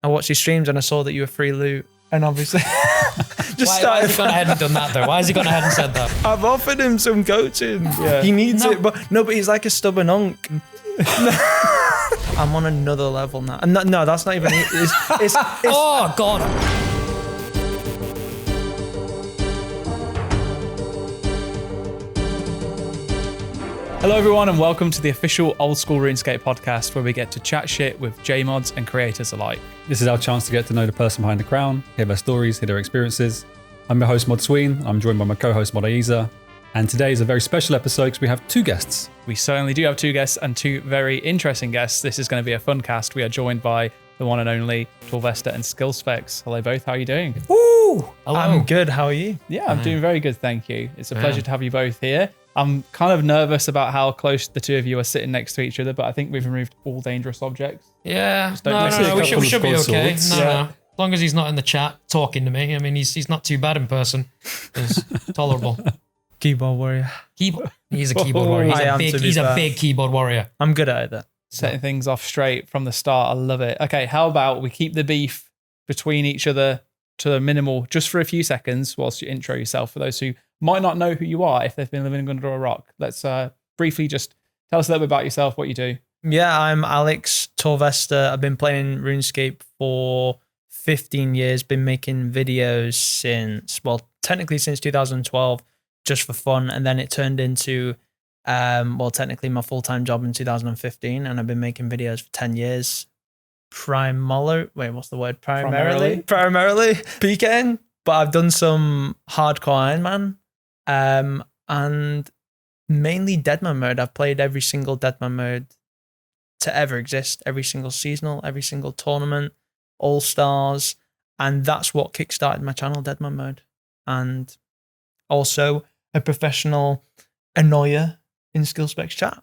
I watched your streams and I saw that you were free loot. And obviously, why has he gone ahead and done that though? Why has he gone ahead and said that? I've offered him some coaching. Yeah. He needs it, but he's like a stubborn unk. I'm on another level now. No, that's not even. It's oh God. Hello everyone and welcome to the official Old School RuneScape podcast where we get to chat shit with JMods and creators alike. This is our chance to get to know the person behind the crown, hear their stories, hear their experiences. I'm your host Mod Sween, I'm joined by my co-host Mod Aiza, and today is a very special episode because we have two guests. We certainly do have two guests and two very interesting guests. This is going to be a fun cast. We are joined by the one and only Torvesta and SkillSpecs. Hello both, how are you doing? Woo! Hello. I'm good, how are you? Yeah, I'm doing very good, thank you. It's a pleasure to have you both here. I'm kind of nervous about how close the two of you are sitting next to each other, but I think we've removed all dangerous objects. Yeah, no, we should be okay. No. As long as he's not in the chat talking to me. I mean, he's not too bad in person. It's tolerable. Keyboard warrior. He's a keyboard warrior. He's a big keyboard warrior. I'm good at it. Setting things off straight from the start. I love it. Okay, how about we keep the beef between each other to a minimal just for a few seconds whilst you intro yourself for those who might not know who you are if they've been living under a rock. Let's briefly just tell us a little bit about yourself, what you do. Yeah, I'm Alex Torvesta. I've been playing RuneScape for 15 years, been making videos since, well, technically since 2012, just for fun. And then it turned into, technically my full-time job in 2015. And I've been making videos for 10 years. Primarily PK'er, but I've done some hardcore Iron Man, and mainly Deadman mode. I've played every single Deadman mode to ever exist, every single seasonal, every single tournament, All-Stars, and that's what kickstarted my channel, Deadman mode. And also a professional annoyer in SkillSpecs chat.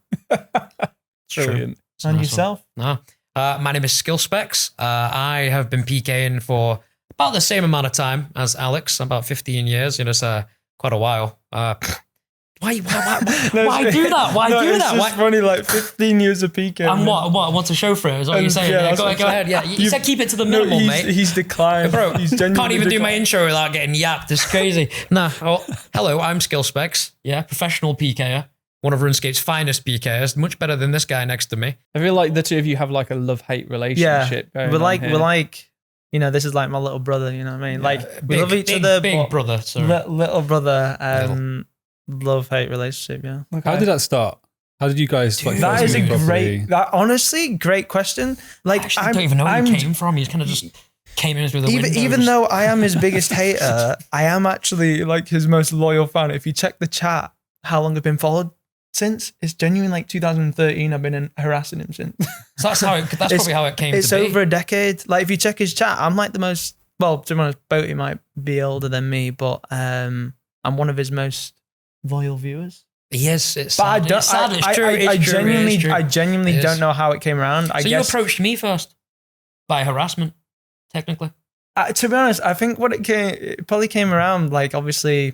Brilliant. And yourself? No. My name is SkillSpecs. I have been PKing for about the same amount of time as Alex, about 15 years. You know, it's quite a while. Why do that? Why do that? It's funny, like 15 years of PK. And what? What's a show for it? Is what you're saying? Yeah, go ahead. Yeah, you said keep it to the minimal, mate. He's declined. Bro, he's genuinely can't even do my intro without getting yapped. It's crazy. Nah. Oh, hello, I'm SkillSpecs. Yeah, professional PK'er. One of RuneScape's finest PK'ers, much better than this guy next to me. I feel like the two of you have like a love-hate relationship. Yeah, we're like, you know, this is like my little brother, you know what I mean? Like, we love each other. Big brother, sorry. Little brother, love-hate relationship, yeah. Okay. How did that start? How did you guys like? That is a great question. Like, I don't even know where he came from. He kind of just came in through the window. Even though I am his biggest hater, I am actually like his most loyal fan. If you check the chat, how long I've been followed since, it's genuine like 2013. I've been harassing him since. So that's probably how it came to be. It's over a decade. Like if you check his chat, I'm like the most, well, to be honest, Boaty might be older than me, but I'm one of his most loyal viewers. He is. It's but sad. I genuinely don't know how it came around. I guess you approached me first by harassment, technically. To be honest, I think it probably came around, like obviously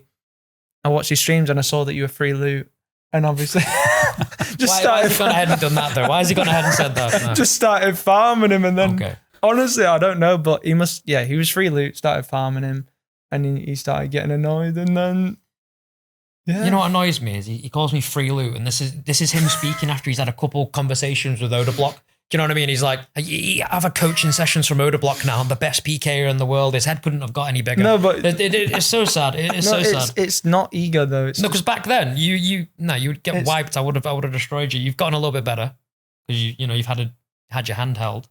I watched your streams and I saw that you were free loot. And obviously, why has he gone ahead and done that though? Why has he gone ahead and said that? No. Just started farming him, and then honestly, I don't know, but he was free loot. Started farming him, and he started getting annoyed, and then you know what annoys me is he calls me free loot, and this is him speaking after he's had a couple conversations with Odablock. Do you know what I mean? He's like, I have a coaching sessions from Odablock now. I'm the best PK'er in the world. His head couldn't have got any bigger. No, but it's so sad. It's so sad. It's not ego though. Because back then you would get wiped. I would have destroyed you. You've gotten a little bit better because you've had your hand held.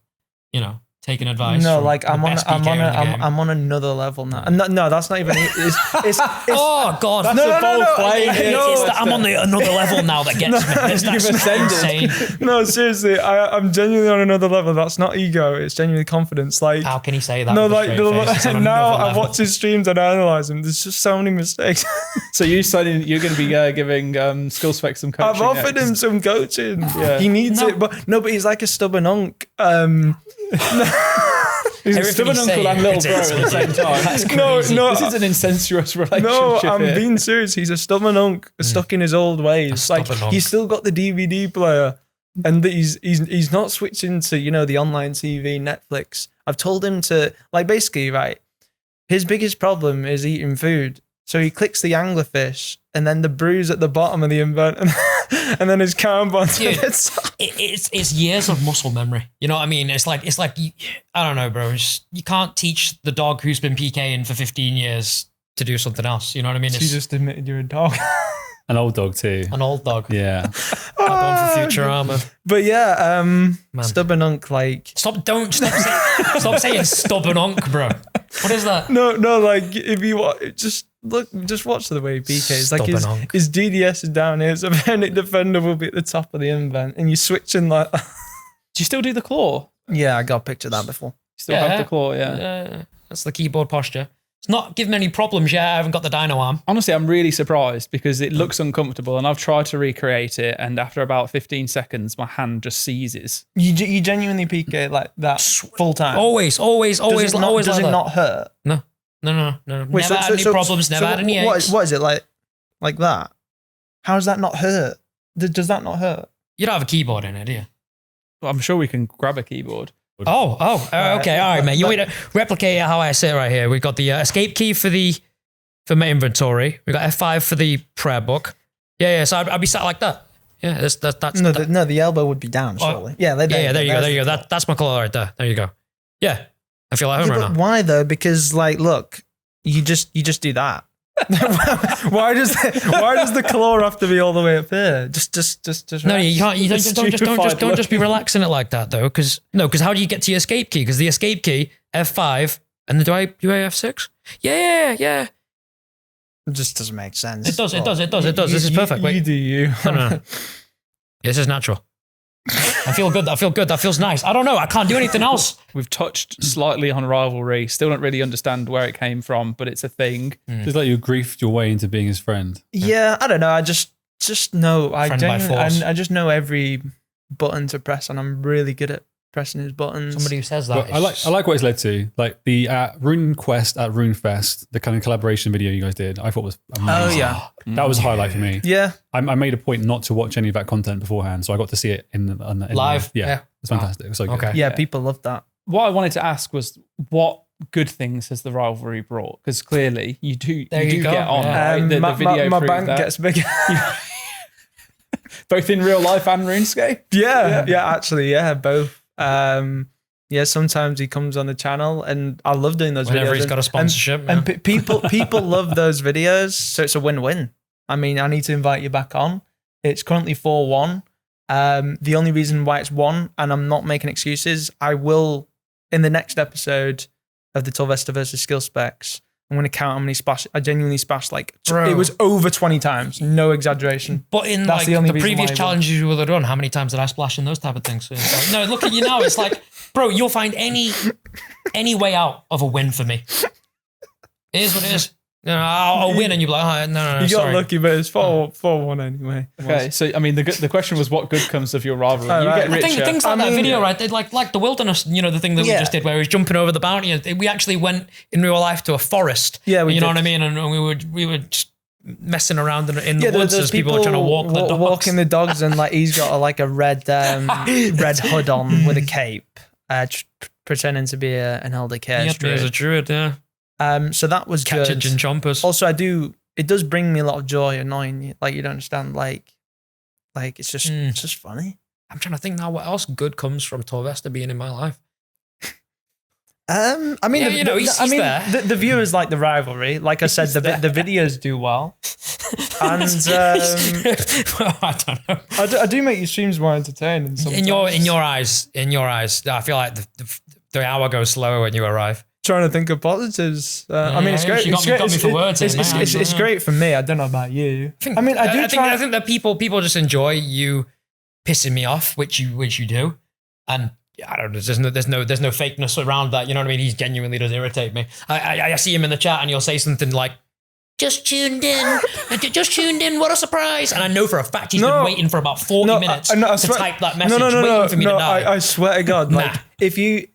You know, taking advice. No, like I'm on another level now. No, that's not even. It's oh God! That's a bold claim. I'm on another level now. That gets me. That's insane. No, seriously, I'm genuinely on another level. That's not ego. It's genuinely confidence. Like, how can he say that? No, like now I watch his streams and I analyze him. There's just so many mistakes. So you decided you're going to be giving SkillSpecs some coaching. I've offered him some coaching. Yeah. He needs it, but he's like a stubborn unk. He's a stubborn uncle and little bro at the same time. That's crazy. No, this is an incestuous relationship. No, I'm being serious. He's a stubborn unk stuck in his old ways. Like he's still got the DVD player, and he's not switching to, you know, the online TV, Netflix. I've told him to, like, basically, right, his biggest problem is eating food. So he clicks the anglerfish and then the bruise at the bottom of the invert and then his carb onto it's years of muscle memory. You know what I mean? It's like I don't know, bro. You can't teach the dog who's been PKing for 15 years to do something else. You know what I mean? You just admitted you're a dog. An old dog too. An old dog. Yeah. Going for Futurama. But yeah, stubborn unk, like... Stop saying stubborn unk, bro. What is that? No, like, if you just watch the way PK is. Like, his DDS is down here, so Vernic Defender will be at the top of the invent, and you're switching like... Do you still do the claw? Yeah, I got a picture of that before. You still have the claw, yeah. That's the keyboard posture. It's not giving any problems yet. I haven't got the dino arm. Honestly, I'm really surprised because it looks uncomfortable and I've tried to recreate it, and after about 15 seconds, my hand just seizes. You genuinely PK like that full time? Always. Does it not hurt? No. Wait, never had any problems, never had any aches. What is it like that? How does that not hurt? Does that not hurt? You don't have a keyboard in it, do you? Well, I'm sure we can grab a keyboard. Okay, all right, mate. You want me to replicate how I sit right here? We've got the escape key for my inventory. We've got F5 for the prayer book. Yeah. So I'd be sat like that. Yeah, that's the elbow would be down, surely. There you go. That's my claw right there. There you go. Yeah, I feel like home right now. Why though? Because like, look, you just do that. Why does the claw have to be all the way up here? Just no, you can't. You don't just be relaxing it like that though. Because how do you get to your escape key? Because the escape key F5 and then do I F6? Yeah. It just doesn't make sense. It does. This is perfect. Wait. You do you. No. This is natural. I feel good. That feels nice. I don't know. I can't do anything else. We've touched slightly on rivalry. Still don't really understand where it came from, but it's a thing. Just like you griefed your way into being his friend. Yeah, I don't know. I just know. I just know every button to press, and I'm really good at pressing his buttons. Somebody who says that. I like what it's led to. Like the Rune Quest at RuneFest, the kind of collaboration video you guys did, I thought was amazing. Oh yeah, that was a highlight for me. Yeah, I made a point not to watch any of that content beforehand, so I got to see it in live. Yeah, it's fantastic. It was so good. Okay. Yeah, people loved that. What I wanted to ask was, what good things has the rivalry brought? Because clearly you do get on. Yeah. Right? The video my bank gets bigger. Both in real life and RuneScape? Yeah, actually, both. Sometimes he comes on the channel and I love doing those Whenever videos. He's got a sponsorship. And people love those videos, so it's a win-win. I mean, I need to invite you back on. It's currently 4-1. The only reason why it's 1, and I'm not making excuses, I will, in the next episode of the Torvesta versus SkillSpecs, I'm going to count how many splash. I genuinely splashed it was over 20 times, no exaggeration. But in That's the previous challenges you would have done, how many times did I splash in those type of things? So no, look at you now. It's like, bro, you'll find any way out of a win for me. It is what it is. You know, I'll win and you'll be like, oh, no, you sorry. got lucky, but it's 4-1 anyway. Okay, so I mean, the question was, what good comes of your rivalry? You get richer. I think things like that video, right? They'd like the wilderness, the thing that we just did where he was jumping over the bounty. And we actually went in real life to a forest. Yeah, you know what I mean? And we were just messing around in the woods as people were trying to walking the dogs, and like he's got a red red hood on with a cape, pretending to be an elder care. He as a druid, yeah. So that was catching good. chompers. Also, it does bring me a lot of joy, annoying you. Like, you don't understand, like it's just funny. I'm trying to think now what else good comes from Torvesta being in my life. I mean, there. The viewers like the rivalry. Like I said, the videos do well. And well, I don't know. I do make your streams more entertaining. Sometimes. In your eyes, I feel like the hour goes slower when you arrive. Trying to think of positives. I mean, it's great. You got me for words. It's great for me. I don't know about you. I think that people just enjoy you pissing me off, which you do, and I don't know. There's no fakeness around that. You know what I mean? He genuinely does irritate me. I see him in the chat, and he'll say something like, "Just tuned in. What a surprise!" And I know for a fact he's been waiting for about 40 minutes to type that message, waiting for me to die. I swear to God, like if you.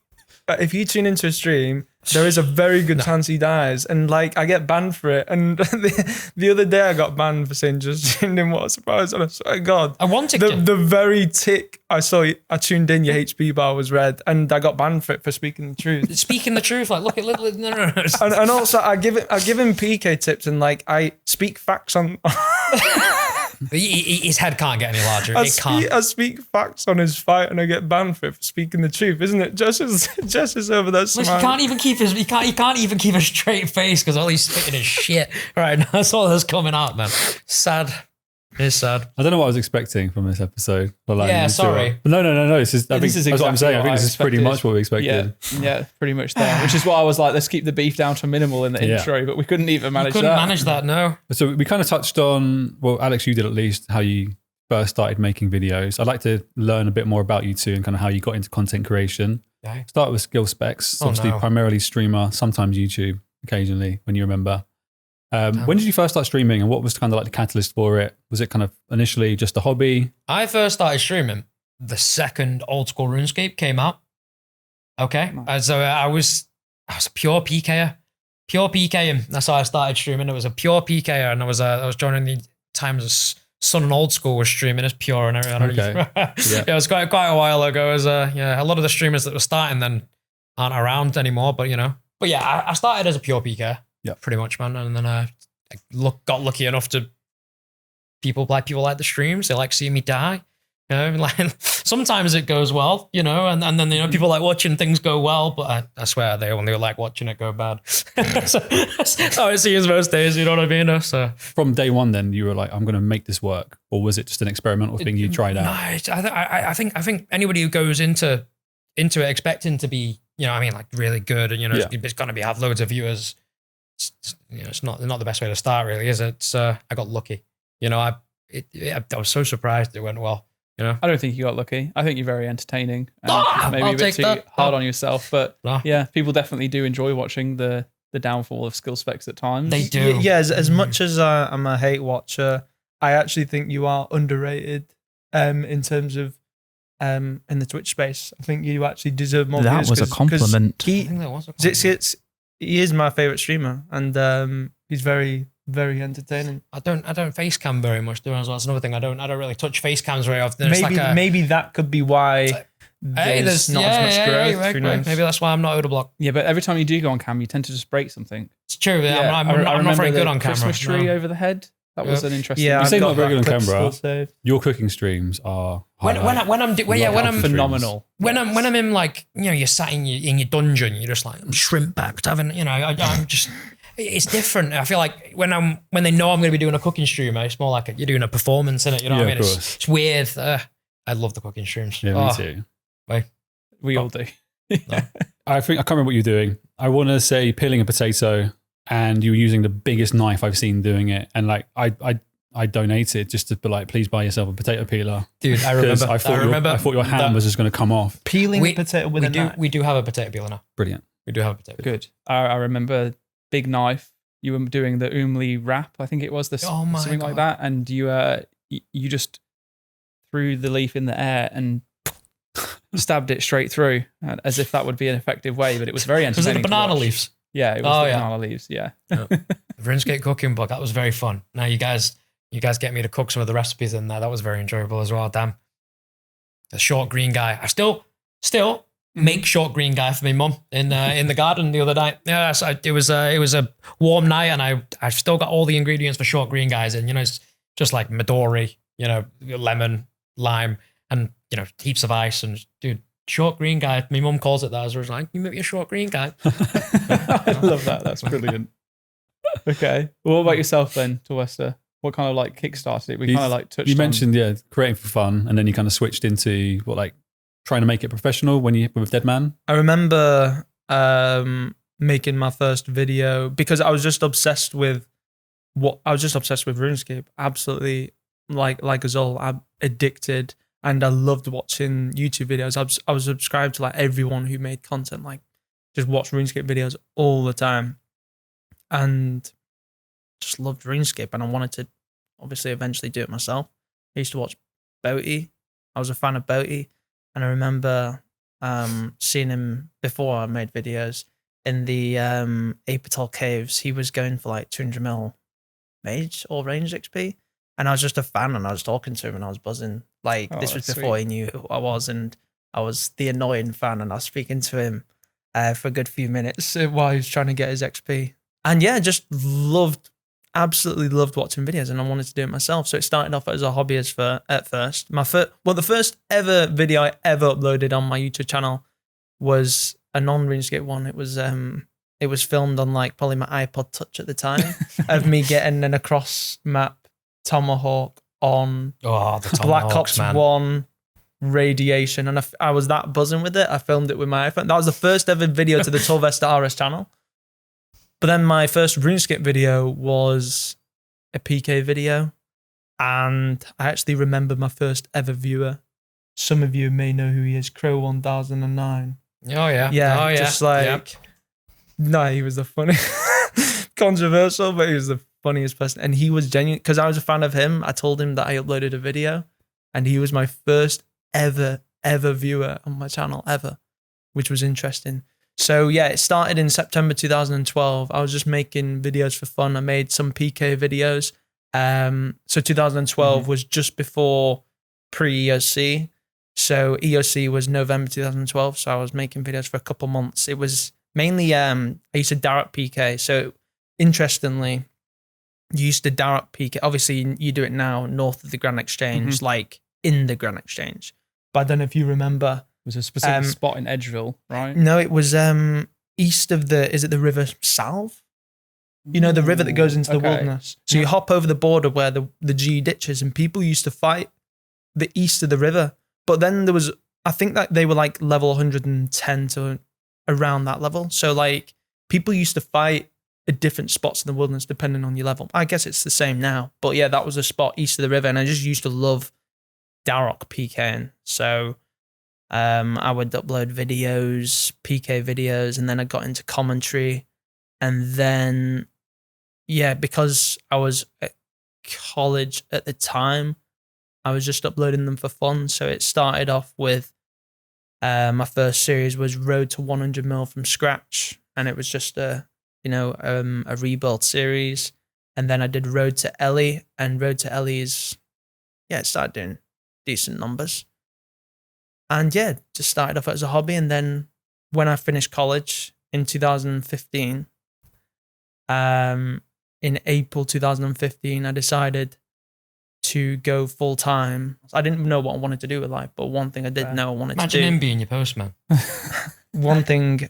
if you tune into a stream, there is a very good chance he dies. And like, I get banned for it. And the other day I got banned for saying just tuned in, what a surprise. And I swear to God, I wanted the very tick I saw, I tuned in, your HP bar was red, and I got banned for it for speaking the truth. Speaking the truth, like look at no. And also I give him PK tips, and like I speak facts on. His head can't get any larger. I speak facts on his fight, and I get banned for it for speaking the truth, isn't it? Just as over that smile. He can't even keep a straight face because all he's spitting is shit right now. That's all that's coming out, man. Sad. It's sad. I don't know what I was expecting from this episode. But like, yeah, sorry. But no. This is exactly what I'm saying. I think this is pretty much what we expected. Yeah, pretty much there. Which is why I was like, let's keep the beef down to minimal in the intro, but we couldn't even manage that. No. So we kind of touched on, well, Alex, you did at least, how you first started making videos. I'd like to learn a bit more about you two and kind of how you got into content creation. Okay. Start with SkillSpecs, obviously primarily streamer, sometimes YouTube, occasionally, when you remember. When did you first start streaming, and what was kind of like the catalyst for it? Was it kind of initially just a hobby? I first started streaming the second old school RuneScape came out. Okay. Nice. So I was a pure PK'er. Pure PKing. That's how I started streaming. It was a pure PK'er, and I was joining the times Sun and Old School was streaming as pure and everything. Okay. Yeah, it was quite a while ago. It was a lot of the streamers that were starting then aren't around anymore, but I started as a pure PK'er. Yeah, pretty much, man. And then I got lucky enough to people like the streams. They like seeing me die. Like sometimes it goes well, and then people like watching things go well, but I swear they only like watching it go bad. So that's how it seems most days. You know what I mean? So from day one, then you were like, I'm going to make this work, or was it just an experimental thing you tried out? No, I think anybody who goes into it expecting to be, like really good, and it's going to have loads of viewers. It's not the best way to start, really, is it? I got lucky. I was so surprised it went well. I don't think you got lucky. I think you're very entertaining. And maybe a bit too hard on yourself, but yeah, people definitely do enjoy watching the downfall of SkillSpecs at times. They do. Yeah, as much as I'm a hate watcher, I actually think you are underrated in terms of in the Twitch space. I think you actually deserve more. That was a compliment. He is my favorite streamer, and he's very, very entertaining. I don't face cam very much, do I? As well, that's another thing. I don't really touch face cams very often. Maybe that could be why there's not as much growth. Right. Maybe that's why I'm not Odablock. Yeah, but every time you do go on cam, you tend to just break something. It's true. Yeah, I'm not very good on camera. Christmas tree over the head. That was an interesting. Yeah, you say not very good on camera. Your cooking streams are when I'm phenomenal. When I'm in, like, you're sat in your dungeon, you're just like, I'm shrimp backed, having, I'm just. It's different. I feel like when they know I'm going to be doing a cooking stream, it's more like you're doing a performance in it. You know what I mean? It's weird. I love the cooking streams. Yeah, me too. Wait, we all do. No. I can't remember what you're doing. I want to say peeling a potato, and you were using the biggest knife I've seen doing it. And like, I donated just to be like, please buy yourself a potato peeler. Dude, I remember. I thought your hand was just going to come off. Peeling a potato with a knife. We do have a potato peeler now. Brilliant. We do have a potato peeler. Good. I remember big knife. You were doing the Oomly wrap, I think it was, something like that. And you just threw the leaf in the air and stabbed it straight through, as if that would be an effective way, but it was very entertaining. Was it the banana leaves? Yeah, it was banana leaves, yeah. RuneScape cooking book, that was very fun. Now you guys get me to cook some of the recipes in there. That was very enjoyable as well, damn. The short green guy. I still make short green guy for my mum in the garden the other night. Yeah, so it was a warm night, and I've still got all the ingredients for short green guys, and it's just like Midori, lemon, lime, and heaps of ice, and dude, short green guy. My mum calls it that. I was like, you make me a short green guy. I love that. That's brilliant. Okay, well, what about yourself then, Torvesta? What kind of like kickstarted it? We kind of like touched. You mentioned creating for fun, and then you kind of switched into trying to make it professional when you with Deadman. I remember making my first video because I was just obsessed with RuneScape. Absolutely, like us all, I'm addicted, and I loved watching YouTube videos. I was subscribed to like everyone who made content, like just watch RuneScape videos all the time, and just loved RuneScape. And I wanted to obviously eventually do it myself. I used to watch Boaty. I was a fan of Boaty. And I remember seen him before I made videos in the Apatol Caves. He was going for like 200 mil mage or range XP. And I was just a fan, and I was talking to him, and I was buzzing. Like, this was before he knew who I was, and I was the annoying fan, and I was speaking to him for a good few minutes while he was trying to get his XP. And yeah, just absolutely loved watching videos, and I wanted to do it myself. So it started off as a hobby at first. The first ever video I ever uploaded on my YouTube channel was a non-RuneScape one. It was filmed on like probably my iPod Touch at the time of me getting an across map Tomahawk on the Black Ops 1 Radiation, and I was that buzzing with it. I filmed it with my iPhone. That was the first ever video to the Torvesta RS channel. But then my first RuneScape video was a PK video, and I actually remember my first ever viewer. Some of you may know who he is, Crow 1009. Oh yeah, just like no, he was the funny, controversial, but he was the funniest person, and he was genuine because I was a fan of him. I told him that I uploaded a video, and he was my first ever viewer on my channel ever, which was interesting. So yeah, it started in September 2012. I was just making videos for fun. I made some PK videos. So 2012 was just before pre-EOC. So EOC was November 2012. So I was making videos for a couple months. It was mainly I used to direct PK. So interestingly, you used to direct PK. Obviously, you do it now north of the Grand Exchange, like in the Grand Exchange. But I don't know if you remember. It was a specific spot in Edgeville, right? No, it was east of is it the River Salve? You know, the river that goes into the wilderness. So you hop over the border where the G ditches, and people used to fight the east of the river. But then there was, I think that they were like level 110 to around that level. So like people used to fight at different spots in the wilderness depending on your level. I guess it's the same now. But yeah, that was a spot east of the river, and I just used to love Darrock PKing. So I would upload videos, PK videos, and then I got into commentary. And then, yeah, because I was at college at the time, I was just uploading them for fun. So it started off with my first series was Road to 100 mil from scratch, and it was just a rebuild series. And then I did Road to Ellie, and Road to Ellie it started doing decent numbers. And yeah, just started off as a hobby. And then when I finished college in 2015, in April 2015, I decided to go full time. I didn't know what I wanted to do with life, but one thing I did know I wanted to do. Imagine him being your postman. One thing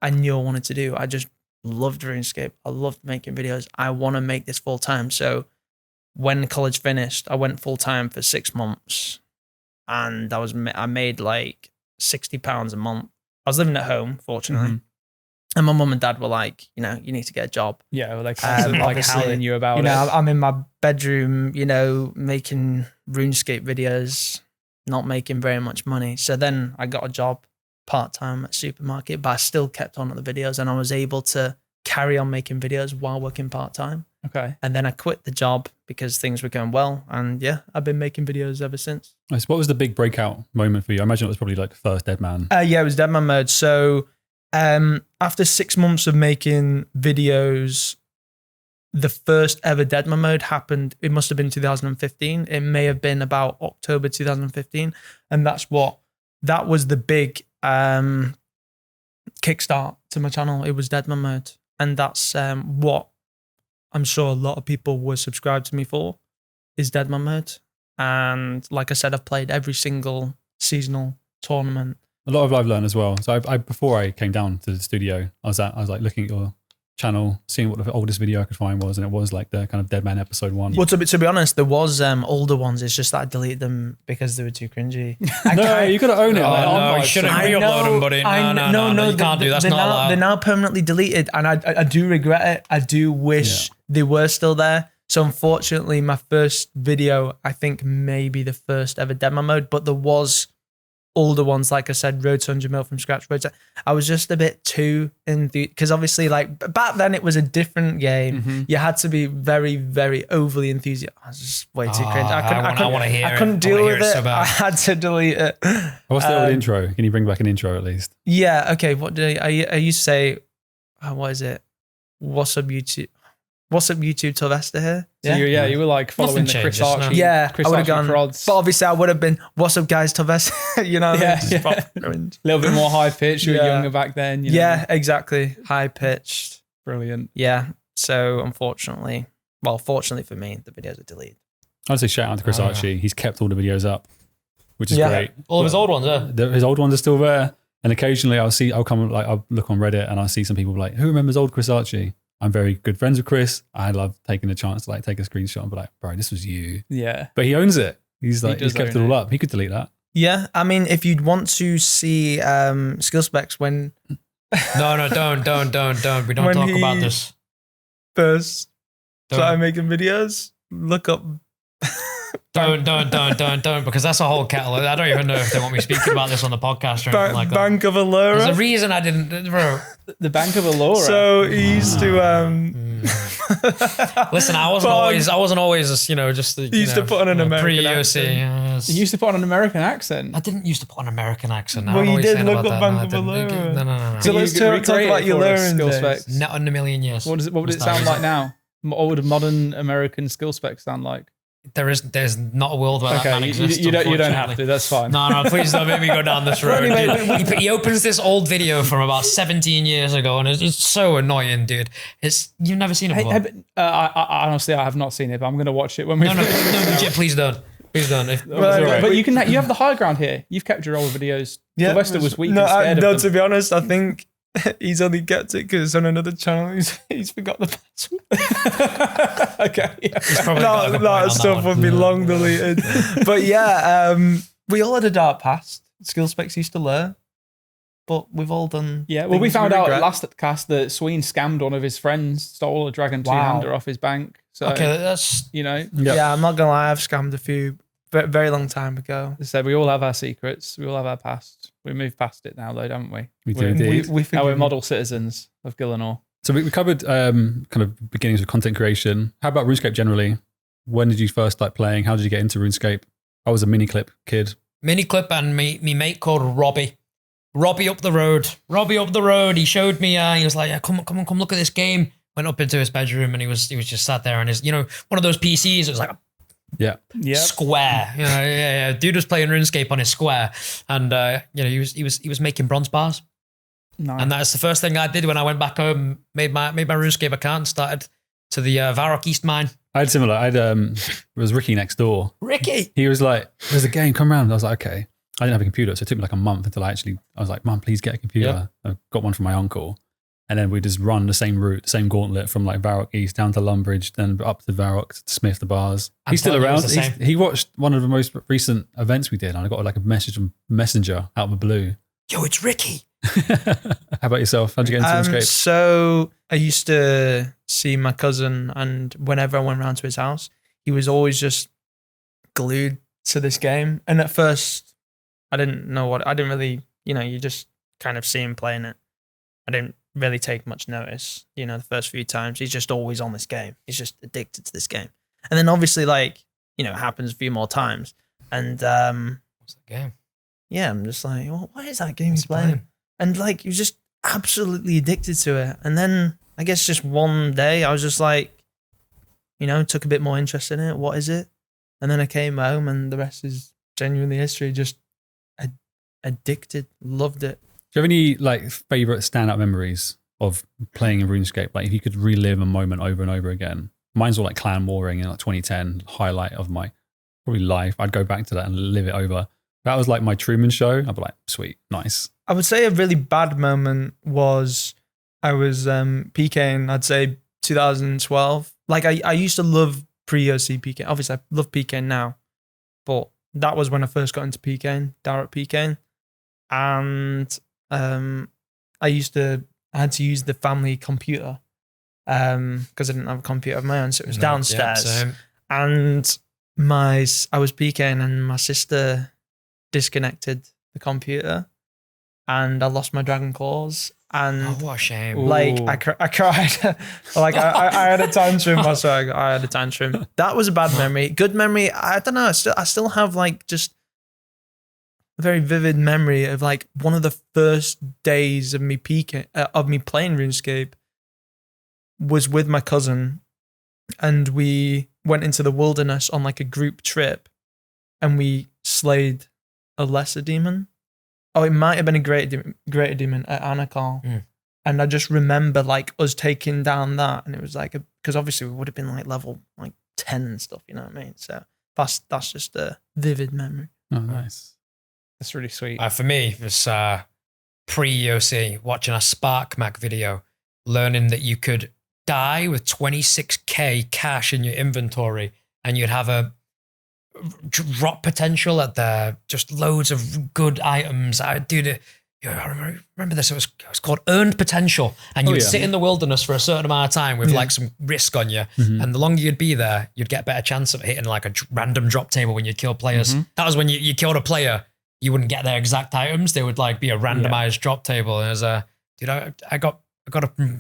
I knew I wanted to do. I just loved RuneScape. I loved making videos. I want to make this full time. So when college finished, I went full time for 6 months. And I made like £60 a month. I was living at home, fortunately. And my mum and dad were like, you need to get a job. Yeah, well, like howling you about it. I'm in my bedroom, making RuneScape videos, not making very much money. So then I got a job part-time at a supermarket, but I still kept on at the videos, and I was able to carry on making videos while working part-time. Okay. And then I quit the job because things were going well. And yeah, I've been making videos ever since. Nice. What was the big breakout moment for you? I imagine it was probably like the first Deadman. Yeah, it was Deadman mode. So after 6 months of making videos, the first ever Deadman mode happened. It must have been 2015. It may have been about October 2015. And that was the big kickstart to my channel. It was Deadman mode. And that's what I'm sure a lot of people were subscribed to me for, is Deadman mode. And like I said, I've played every single seasonal tournament. A lot of I've learned as well. So I before I came down to the studio, I was like looking at your channel, seeing what the oldest video I could find was, and it was like the kind of Deadman episode 1. Well, to be honest, there was older ones. It's just that I deleted them because they were too cringy. No, you got to own it. No, you shouldn't re-upload them, buddy. No, you can't do that. That's not allowed. They're now permanently deleted, and I do regret it. I do wish they were still there. So unfortunately, my first video, I think maybe the first ever Deadman mode, but there was older ones, like I said, Road to 100 mil from scratch. I was just a bit too enthused because obviously, like back then, it was a different game. Mm-hmm. You had to be very, very overly enthusiastic. I was just way too cringe. I couldn't deal with it. I had to delete it. What's the old intro? Can you bring back an intro at least? Yeah. Okay. What did I used to say? What is it? What's up, YouTube? What's up, YouTube? Torvesta here. So you were like following the Chris Archie. No. Yeah, Chris I would have gone. prods. But obviously, I would have been. What's up, guys? Torvesta. You know. Yeah. A little bit more high pitched. You were younger back then. You know? Yeah, exactly. High pitched. Brilliant. Yeah. So unfortunately, fortunately for me, the videos are deleted. I'd say shout out to Chris Archie. He's kept all the videos up, which is great. All of his old ones, his old ones are still there. And occasionally I'll look on Reddit and I'll see some people like, who remembers old Chris Archie? I'm very good friends with Chris. I love taking the chance to like take a screenshot and be like, bro, this was you. Yeah. But he owns it. He's kept it all up. He could delete that. Yeah. I mean, if you'd want to see SkillSpecs when... No, don't. We don't talk about this. First started making videos, look up... Don't, because that's a whole kettle. I don't even know if they want me speaking about this on the podcast or anything like that. Bank of Allura. There's a reason I didn't, bro. The Bank of Allura. So he used to listen, I wasn't always just the, used to put on an American accent. Yes. You used to put on an American accent. I didn't used to put on an American accent. Well, you did look up Bank of Allura. No. So let's talk about your learning days. Not in a million years. What would it sound like now? What would a modern American SkillSpecs sound like? There's not a world where that man exists. You don't have to. That's fine. No, please don't make me go down this road. Anyway, he opens this old video from about 17 years ago, and it's so annoying, dude. You've never seen it before. I honestly, I have not seen it, but I'm going to watch it when we. No, legit, please don't. Please don't. But you have the high ground here. You've kept your old videos. Yeah, Torvesta was weak and scared of them. To be honest, I think he's only kept it because on another channel he's forgot the password. Okay. That stuff would be long deleted. But yeah, we all had a dark past. SkillSpecs used to learn, but we've all done. Yeah, well, we found out last cast that Sween scammed one of his friends, stole a Dragon two-hander off his bank. So, okay, that's Yeah, I'm not gonna lie, I've scammed a few very long time ago. As I said, we all have our secrets. We all have our past. We moved past it now, though, don't we? We do indeed. Now we're model citizens of Gillinor. So we covered kind of beginnings of content creation. How about RuneScape generally? When did you first start playing? How did you get into RuneScape? I was a Miniclip kid. Miniclip and me mate called Robbie. Robbie up the road. He showed me. He was like, yeah, come look at this game. Went up into his bedroom and he was just sat there on his, one of those PCs. It was like Yeah. Square. Yeah. Dude was playing RuneScape on his Square, and he was making bronze bars. Nice. And that's the first thing I did when I went back home. Made my RuneScape account and started to the Varrock East mine. I had similar. It was Ricky next door. Ricky. He was like, "There's a game, come round." I was like, "Okay." I didn't have a computer, so it took me like a month until I was like, "Mum, please get a computer." Yeah. I got one from my uncle. And then we just run the same route, the same gauntlet from like Varrock East down to Lumbridge, then up to Varrock to Smith the Bars. He's still around. He watched one of the most recent events we did, and I got like a message from Messenger out of the blue. Yo, it's Ricky. How about yourself? How'd you get into RuneScape? So I used to see my cousin, and whenever I went round to his house, he was always just glued to this game. And at first, I didn't really, you just kind of see him playing it. I didn't really take much notice, the first few times. He's just always on this game. He's just addicted to this game. And then obviously, it happens a few more times. And what's the game? Yeah, I'm just like, well, what is that game he's playing? And he was just absolutely addicted to it. And then I guess just one day I was just like, took a bit more interest in it. What is it? And then I came home and the rest is genuinely history. Just addicted, loved it. Do you have any favorite standout memories of playing in RuneScape? Like if you could relive a moment over and over again. Mine's all like clan warring in 2010, highlight of my probably life. I'd go back to that and live it over. That was like my Truman Show. I'd be like, sweet, nice. I would say a really bad moment was I was PK'ing, I'd say 2012. I used to love pre-OC PK. Obviously, I love PK'ing now, but that was when I first got into PK'ing, direct PK'ing. And I had to use the family computer because I didn't have a computer of my own, so it was downstairs. Yeah, and I was PK'ing and my sister disconnected the computer, and I lost my dragon claws. And what a shame! Like I cried, like I had a tantrum. I had a tantrum. That was a bad memory. Good memory. I don't know. I still have like just a very vivid memory of like one of the first days of me playing RuneScape was with my cousin, and we went into the wilderness on like a group trip, and we slayed a lesser demon. Oh, it might have been a greater demon at Anakal. Mm. And I just remember like us taking down that, and it was like, because obviously we would have been like level like 10 and stuff, you know what I mean? So that's just a vivid memory. Oh, nice. That's really sweet. For me, it was pre-EOC, watching a Spark Mac video, learning that you could die with 26k cash in your inventory, and you'd have a drop potential at the just loads of good items. I remember this. It was called earned potential, and you would sit in the wilderness for a certain amount of time with like some risk on you, and the longer you'd be there, you'd get a better chance of hitting like a random drop table when you kill players. That was when you killed a player, you wouldn't get their exact items. They would like be a randomized drop table. And as a I got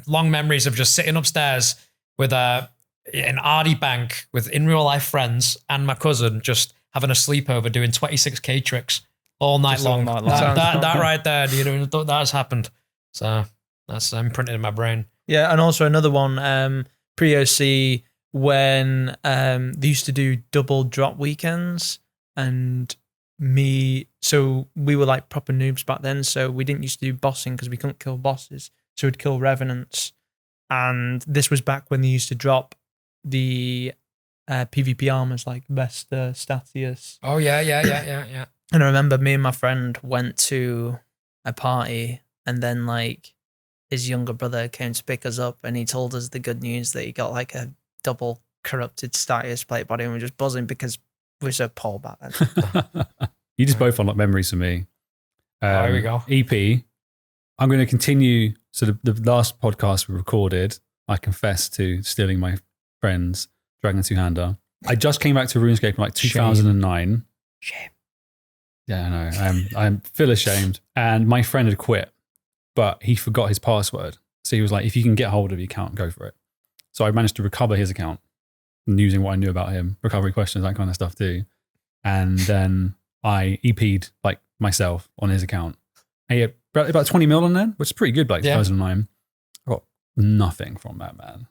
long memories of just sitting upstairs with an Ardy bank with in real life friends and my cousin just having a sleepover doing 26k tricks all night long. That right there, that has happened. So that's imprinted in my brain. Yeah, and also another one, pre-OC, when they used to do double drop weekends, and so we were like proper noobs back then, so we didn't used to do bossing because we couldn't kill bosses, so we'd kill revenants. And this was back when they used to drop the PvP armors like Vesta, Statius. Oh yeah. And I remember me and my friend went to a party, and then like his younger brother came to pick us up, and he told us the good news that he got like a double corrupted Statius plate body, and we were just buzzing because we were so poor back then. You just both unlock memories for me. Here we go. EP, I'm going to continue. So the last podcast we recorded, I confessed to stealing my friend's Dragon Two-Hander. I just came back to RuneScape in like 2009. Shame. Yeah, I know. I feel ashamed. And my friend had quit, but he forgot his password. So he was like, if you can get hold of your account, go for it. So I managed to recover his account using what I knew about him, recovery questions, that kind of stuff too. And then I EP'd like myself on his account. And he had about 20 mil on there, which is pretty good, like 2009. I got nothing from that, man.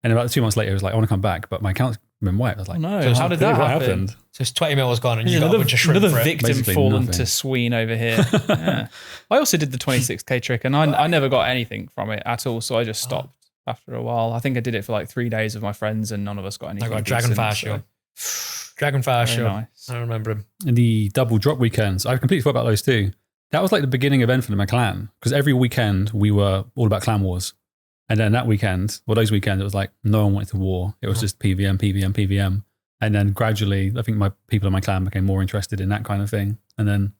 And about 2 months later, it was like, I want to come back, but my accent's been wiped. I was like, no, so how did that happen? So his 20 mil was gone, and you got a bunch of shrimp another for it. victim Basically fallen nothing. to Sween over here. Yeah. I also did the 26k trick, and I never got anything from it at all, so I just stopped after a while. I think I did it for like 3 days with my friends, and none of us got anything. I got Dragonfire Shield. Dragonfire Shield. Nice. I remember him. And the double drop weekends, I completely forgot about those too. That was like the beginning event for my clan, because every weekend we were all about Clan Wars. And then that weekend, well, those weekends, it was like no one went to war. It was just PVM. And then gradually, I think people in my clan became more interested in that kind of thing. And then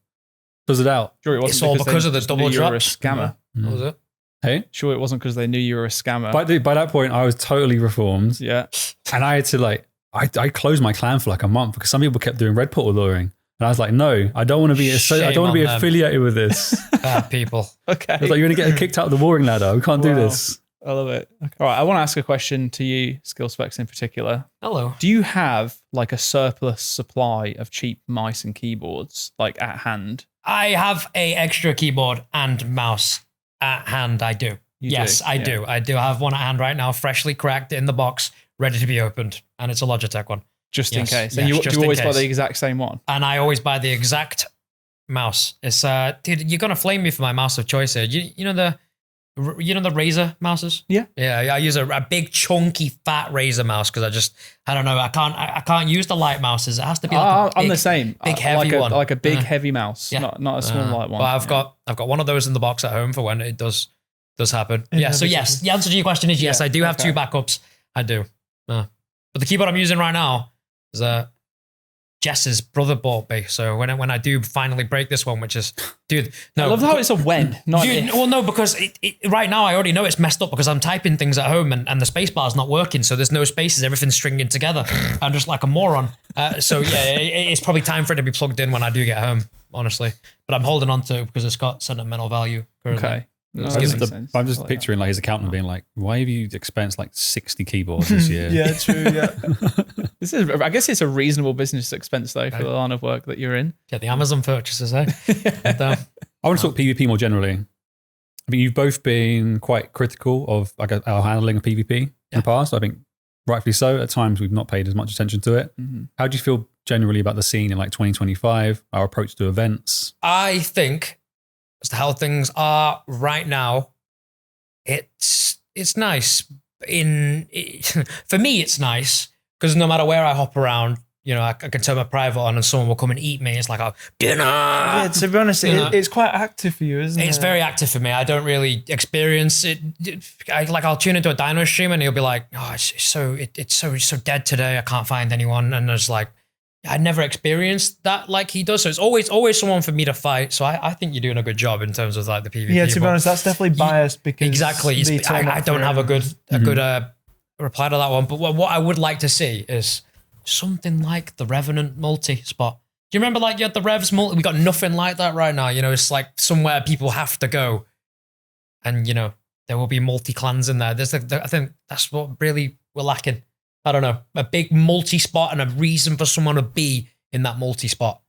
fizzled out. Sure, it wasn't It's all because of the double you were a drops. scammer. What was it? Hey? Sure, it wasn't because they knew you were a scammer. By that point, I was totally reformed. Yeah. And I had to like, I closed my clan for like a month because some people kept doing red portal luring. And I was like, no, I don't want to be affiliated with this. Bad people. Okay. I was like, you're going to get kicked out of the warring ladder. We can't do this. I love it. Okay. All right, I want to ask a question to you, SkillSpecs in particular. Hello. Do you have like a surplus supply of cheap mice and keyboards like at hand? I have a extra keyboard and mouse at hand. I do. Yes, I do. I do have one at hand right now, freshly cracked in the box, ready to be opened, and it's a Logitech one. Just in case. Yes, And you just do in always buy case. the exact same one? And I always buy the exact mouse. It's dude, you're gonna flame me for my mouse of choice here. You know the Razer mouses? Yeah. Yeah, I use a big chunky fat Razer mouse because I don't know, I can't use the light mouses. It has to be like I'm the same. big heavy one. Like a big heavy mouse, not a small light one. Well, I've got one of those in the box at home for when it does happen. Yeah, so yes, the answer to your question is yes, I do have 2 backups. I do. But the keyboard I'm using right now is Jess's brother bought me. So when I do finally break this one, which is, dude, no. I love how it's a when, not Dude, if. well, no, because right now I already know it's messed up because I'm typing things at home and the space bar is not working. So there's no spaces. Everything's stringing together. I'm just like a moron. So yeah, it's probably time for it to be plugged in when I do get home. honestly. But I'm holding on to it because it's got sentimental value currently. Okay. No, I'm just picturing like his accountant being like, "Why have you expensed like 60 keyboards this year?" Yeah, true. Yeah. I guess it's a reasonable business expense though for the line of work that you're in. Get the Amazon purchases, eh? And, I want to talk PvP more generally. I mean, you've both been quite critical of like our handling of PvP in the past. I think rightfully so. At times, we've not paid as much attention to it. Mm-hmm. How do you feel generally about the scene in like 2025? Our approach to events? I think, as to how things are right now, it's nice. For me, it's nice because no matter where I hop around, you know, I can turn my private on and someone will come and eat me. It's like, dinner. Yeah, to be honest, it's quite active for you, isn't it? It's very active for me. I don't really experience it. I'll tune into a Dino stream and he'll be like, oh, it's so dead today. I can't find anyone. And there's like, I never experienced that like he does. So it's always someone for me to fight. So I think you're doing a good job in terms of like the PvP. Yeah, to be honest, that's definitely biased because exactly. I don't have a good reply to that one. But what I would like to see is something like the Revenant multi spot. Do you remember like you had the Revs multi? We got nothing like that right now. You know, it's like somewhere people have to go, and you know there will be multi clans in there. I think that's what really we're lacking. I don't know, a big multi spot and a reason for someone to be in that multi spot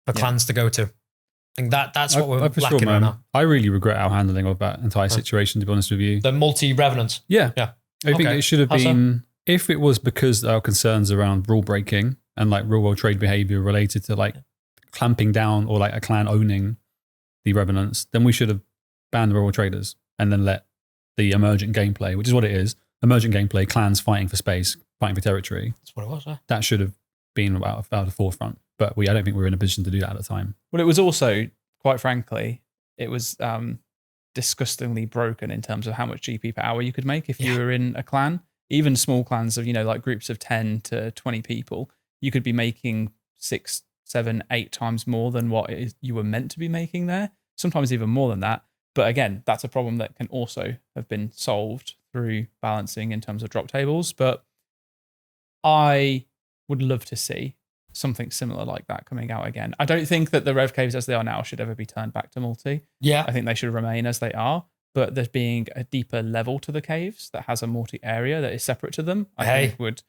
for clans to go to. I think that's what we're lacking right now. I really regret our handling of that entire situation, to be honest with you. The multi Revenants. Yeah. I think it should have been, if it was because our concerns around rule breaking and like real world trade behavior related to like clamping down or like a clan owning the Revenants, then we should have banned the real world traders and then let the emergent gameplay, which is what it is, emergent gameplay, clans fighting for space, fighting for territory. That's what it was, huh? That should have been out of the forefront. But I don't think we were in a position to do that at the time. Well, it was also, quite frankly, it was disgustingly broken in terms of how much GP per hour you could make if you were in a clan. Even small clans of, you know, like groups of 10 to 20 people, you could be making 6, 7, 8 times more than what you were meant to be making there. Sometimes even more than that. But again, that's a problem that can also have been solved through balancing in terms of drop tables. But I would love to see something similar like that coming out again. I don't think that the Rev Caves as they are now should ever be turned back to multi. Yeah. I think they should remain as they are. But there's being a deeper level to the caves that has a multi area that is separate to them, I think would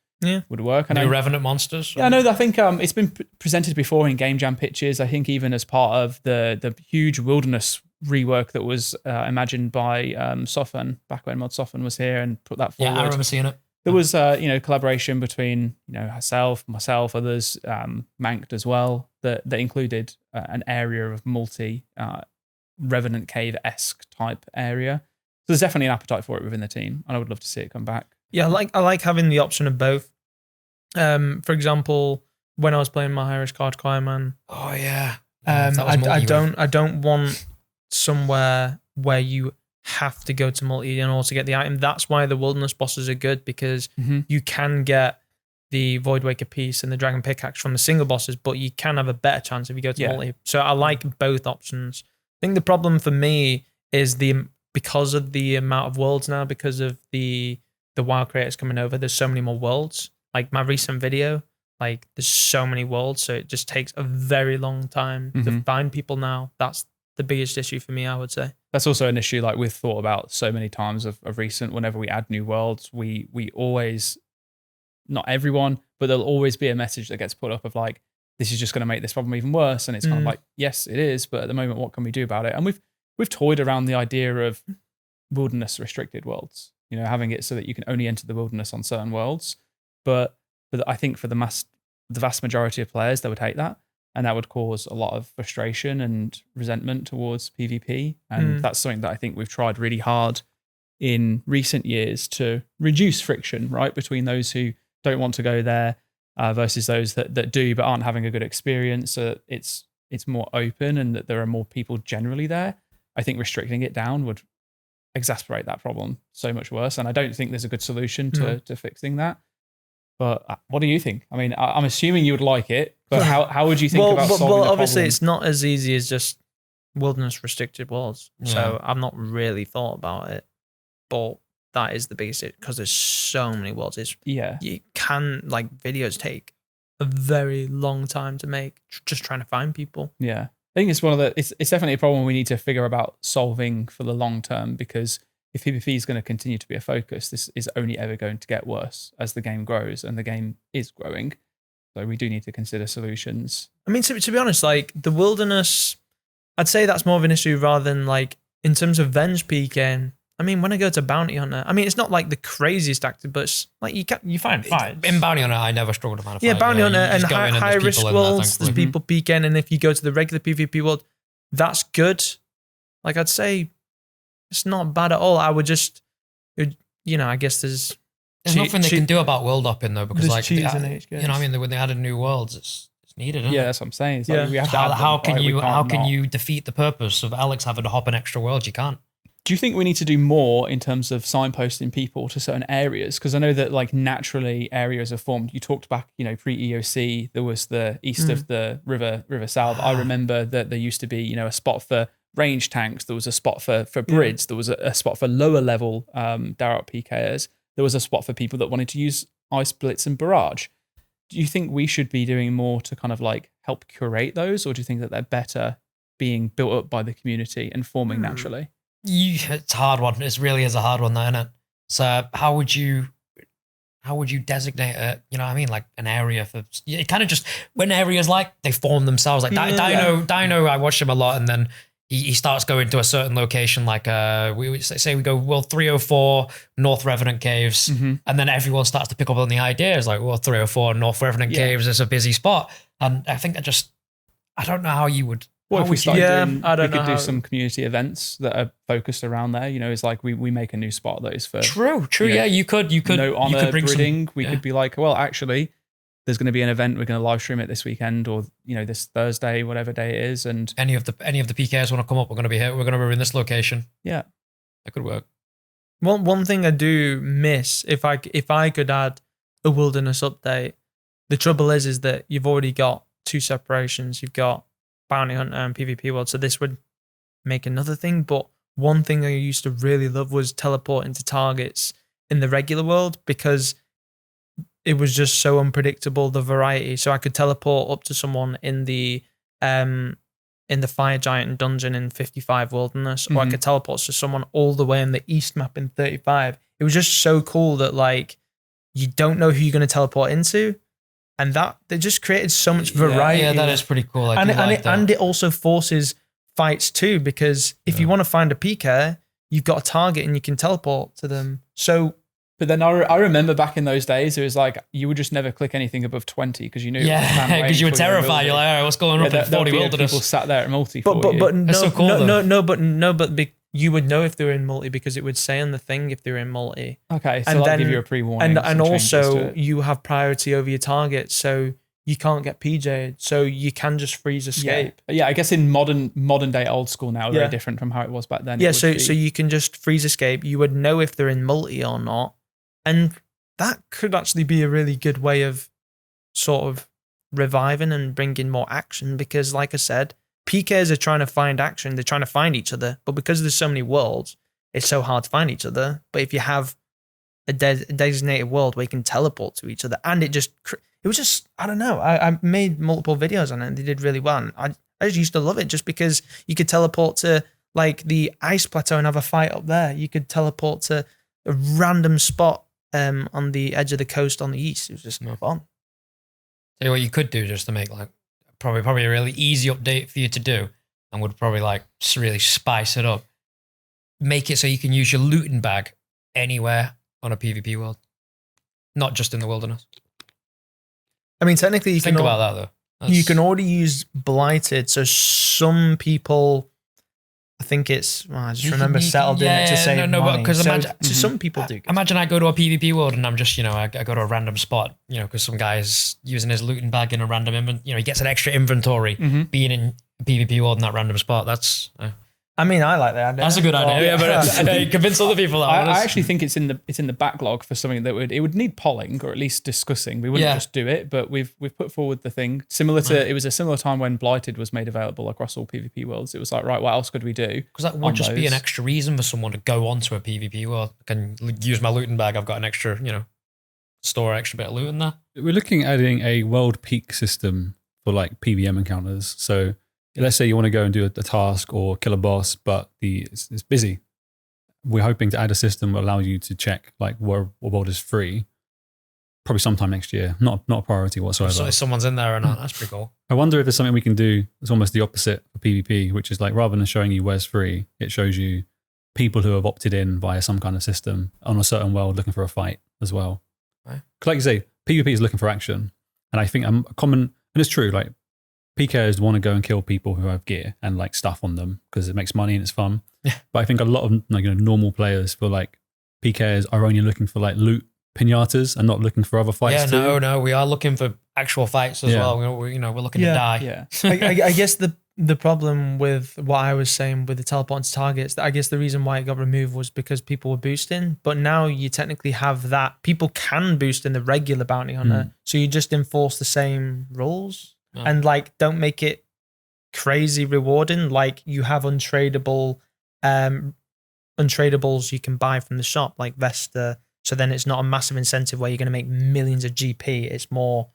work. New Revenant monsters? Yeah, no, I think it's been presented before in Game Jam pitches. I think even as part of the huge wilderness rework that was imagined by Sofan back when Mod Sofan was here and put that forward. Yeah, I remember seeing it. There was collaboration between herself, myself, others, Manked as well, that included an area of multi Revenant Cave-esque type area. So there's definitely an appetite for it within the team, and I would love to see it come back. Yeah, I like having the option of both. For example, when I was playing my Irish card man. Oh yeah. I don't want somewhere where you have to go to multi in order to get the item. That's why the wilderness bosses are good, because you can get the Voidwaker piece and the Dragon Pickaxe from the single bosses, but you can have a better chance if you go to multi. So I like both options. I think the problem for me is because of the amount of worlds now, because of the WoW creators coming over, there's so many more worlds. Like my recent video, like there's so many worlds, so it just takes a very long time to find people now. That's the biggest issue for me, I would say. That's also an issue like we've thought about so many times of recent. Whenever we add new worlds, we always, not everyone, but there'll always be a message that gets put up of like, this is just going to make this problem even worse. And it's kind of like, yes, it is, but at the moment, what can we do about it? And we've toyed around the idea of wilderness restricted worlds, you know, having it so that you can only enter the wilderness on certain worlds. But I think for the vast majority of players, they would hate that. And that would cause a lot of frustration and resentment towards PvP. And that's something that I think we've tried really hard in recent years to reduce friction, right, between those who don't want to go there versus those that do but aren't having a good experience. It's more open and that there are more people generally there. I think restricting it down would exacerbate that problem so much worse. And I don't think there's a good solution to fixing that. But what do you think? I mean, I'm assuming you would like it, but how would you think about solving the problem? Well, obviously it's not as easy as just wilderness restricted worlds. Yeah. So I've not really thought about it, but that is the biggest, because there's so many worlds. You can, like, videos take a very long time to make, just trying to find people. Yeah. I think it's definitely a problem we need to figure about solving for the long term, because if PvP is going to continue to be a focus, this is only ever going to get worse as the game grows, and the game is growing. So we do need to consider solutions. I mean, to be honest, like the wilderness, I'd say that's more of an issue rather than like in terms of Venge PKing. I mean, when I go to Bounty Hunter, I mean, it's not like the craziest active, but it's like you find fights. In Bounty Hunter, I never struggled to find a fight. Yeah, Bounty Hunter and just go in high there's risk people in there, worlds, there's people PKing, and if you go to the regular PvP world, that's good. Like I'd say it's not bad at all. I would just, I guess there's nothing they can do about world hopping though, because like, cheese in HGs. You know what I mean? When they added new worlds, it's needed, isn't it? That's what I'm saying. It's like we have to how can you defeat the purpose of Alex having to hop an extra world? You can't. Do you think we need to do more in terms of signposting people to certain areas? Because I know that like naturally areas are formed. You talked back, pre-EOC, there was the east of the River South. I remember that there used to be, a spot for range tanks. There was a spot for Brids. There was a spot for lower level Darrow PK'ers. There was a spot for people that wanted to use Ice Blitz and Barrage. Do you think we should be doing more to kind of like help curate those? Or do you think that they're better being built up by the community and forming naturally? It's a hard one. It really is a hard one, though, isn't it? So how would you designate it? You know what I mean? Like an area for it kind of just when areas like they form themselves. Like Dino, I watched him a lot, and then he starts going to a certain location. Like we say we go World 304 North Revenant Caves, and then everyone starts to pick up on the ideas. Like World 304 North Revenant Caves is a busy spot, and I think I don't know how you would. What if we started doing, we could do some community events that are focused around there. It's like we make a new spot that is for true. Yeah, you could no honor breeding. We could be like, well, actually, there's going to be an event. We're going to live stream it this weekend, or this Thursday, whatever day it is. And any of the PKs want to come up, we're going to be here. We're going to be in this location. Yeah, that could work. One thing I do miss, if I could add a wilderness update, the trouble is that you've already got two separations. You've got Bounty Hunter and PvP world, so this would make another thing. But one thing I used to really love was teleporting to targets in the regular world, because it was just so unpredictable, the variety. So I could teleport up to someone in the Fire Giant dungeon in 55 Wilderness, or I could teleport to someone all the way in the East map in 35. It was just so cool that like you don't know who you're going to teleport into. And that they just created so much variety. Yeah, that is pretty cool. And it also forces fights too, because if you want to find a PK'er, you've got a target and you can teleport to them. So, but then I remember back in those days, it was like you would just never click anything above 20 because you knew. Yeah, because you were terrified. You're like, all right, what's going on? Yeah, 40 Wilderness. People sat there at multi. But so cool, but you would know if they were in multi because it would say on the thing if they were in multi. Okay, so that'll give you a pre-warning. And also you have priority over your target, so you can't get PJ'd, so you can just freeze escape. Yeah, I guess in modern day old school now, very different from how it was back then. Yeah, so you can just freeze escape. You would know if they're in multi or not, and that could actually be a really good way of sort of reviving and bringing more action, because like I said, PKs are trying to find action. They're trying to find each other, but because there's so many worlds, it's so hard to find each other. But if you have a designated world where you can teleport to each other, and it was just, I don't know. I made multiple videos on it and they did really well. And I just used to love it just because you could teleport to like the ice plateau and have a fight up there. You could teleport to a random spot on the edge of the coast on the east. It was just fun. Tell you what you could do just to make like probably a really easy update for you to do, and would probably like really spice it up. Make it so you can use your looting bag anywhere on a PvP world, not just in the wilderness. I mean, technically, you think about that though. You can already use Blighted. So some people, I think it's, I just remember settled in it to save money. Because some people do. Imagine I go to a PvP world and I'm just, I go to a random spot, because some guy's using his looting bag in a random inventory. He gets an extra inventory being in a PvP world in that random spot. That's. I mean, I like that. That's a good idea. But convince other people that. I actually think it's in the backlog for something that would need polling or at least discussing. We wouldn't just do it, but we've put forward the thing similar to. It was a similar time when Blighted was made available across all PvP worlds. It was like, right, what else could we do? Because that would just be an extra reason for someone to go onto a PvP world. I can use my looting bag. I've got an extra, store an extra bit of loot in there. We're looking at adding a world peak system for like PVM encounters. So let's say you want to go and do a task or kill a boss, but it's busy. We're hoping to add a system that allows you to check like what world is free, probably sometime next year. Not a priority whatsoever. So if someone's in there or not, that's pretty cool. I wonder if there's something we can do. It's almost the opposite for PvP, which is like rather than showing you where's free, it shows you people who have opted in via some kind of system on a certain world looking for a fight as well. Right. Like you say, PvP is looking for action, and I think a common, and it's true, like PK'ers want to go and kill people who have gear and like stuff on them because it makes money and it's fun. Yeah. But I think a lot of like normal players feel like PK'ers are only looking for like loot pinatas and not looking for other fights. Yeah, no, we are looking for actual fights as well. We're looking to die. Yeah. I guess the problem with what I was saying with the teleporting to targets, I guess the reason why it got removed was because people were boosting, but now you technically have that. People can boost in the regular bounty hunter, so you just enforce the same rules. And like, don't make it crazy rewarding. Like you have untradeable, untradables you can buy from the shop, like Vesta. So then it's not a massive incentive where you're going to make millions of GP. It's more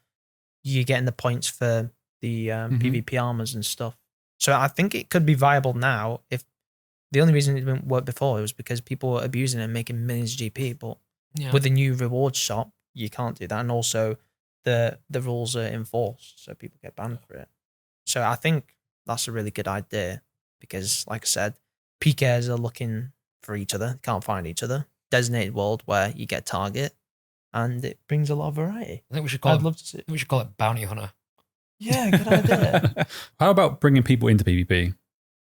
you're getting the points for the PvP armors and stuff. So I think it could be viable now. If the only reason it didn't work before was because people were abusing it and making millions of GP. But with the new rewards shop, you can't do that. And also, the rules are enforced, so people get banned for it. So I think that's a really good idea because, like I said, PK'ers are looking for each other, can't find each other. Designated world where you get target, and it brings a lot of variety. I think we should call I'd love to see it. We should call it bounty hunter. Yeah, good idea. How about bringing people into PvP?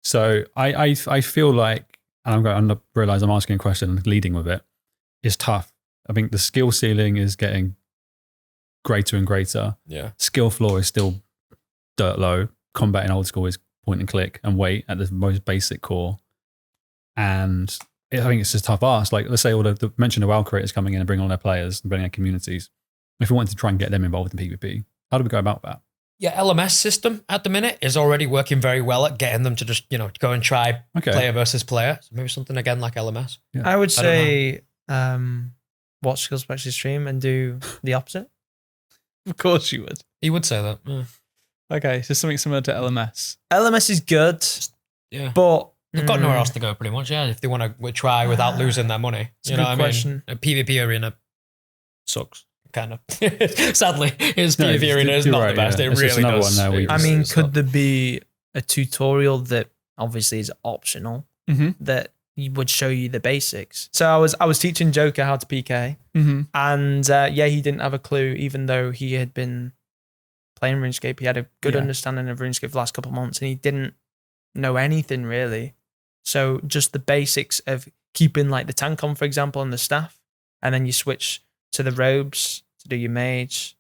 So I feel like, and I'm going to realize I'm asking a question and leading with it. It's tough. I think the skill ceiling is getting greater and greater. Yeah. Skill floor is still dirt low. Combat in old school is point and click and wait at the most basic core. And I think it's just tough ask. Like, let's say all the mention of WoW creators coming in and bringing on their players and bringing their communities. If we wanted to try and get them involved in PvP, how do we go about that? Yeah, LMS system at the minute is already working very well at getting them to just, go and try player versus player. So maybe something again like LMS. Yeah. I would say watch SkillSpecs stream and do the opposite. Of course you would. He would say that. Yeah. Okay, so something similar to LMS. LMS is good. Yeah. But they've got nowhere else to go pretty much, yeah, if they want to try without losing their money. You know what I mean? A PvP arena sucks, kind of. Sadly, his PvP arena is not the best. Yeah. It really does. I mean, could there be a tutorial that obviously is optional that would show you the basics? So I was teaching Joker how to PK, and he didn't have a clue, even though he had been playing RuneScape. He had a good understanding of RuneScape for the last couple of months, and he didn't know anything really. So just the basics of keeping like the tank on, for example, and the staff, and then you switch to the robes to do your mage,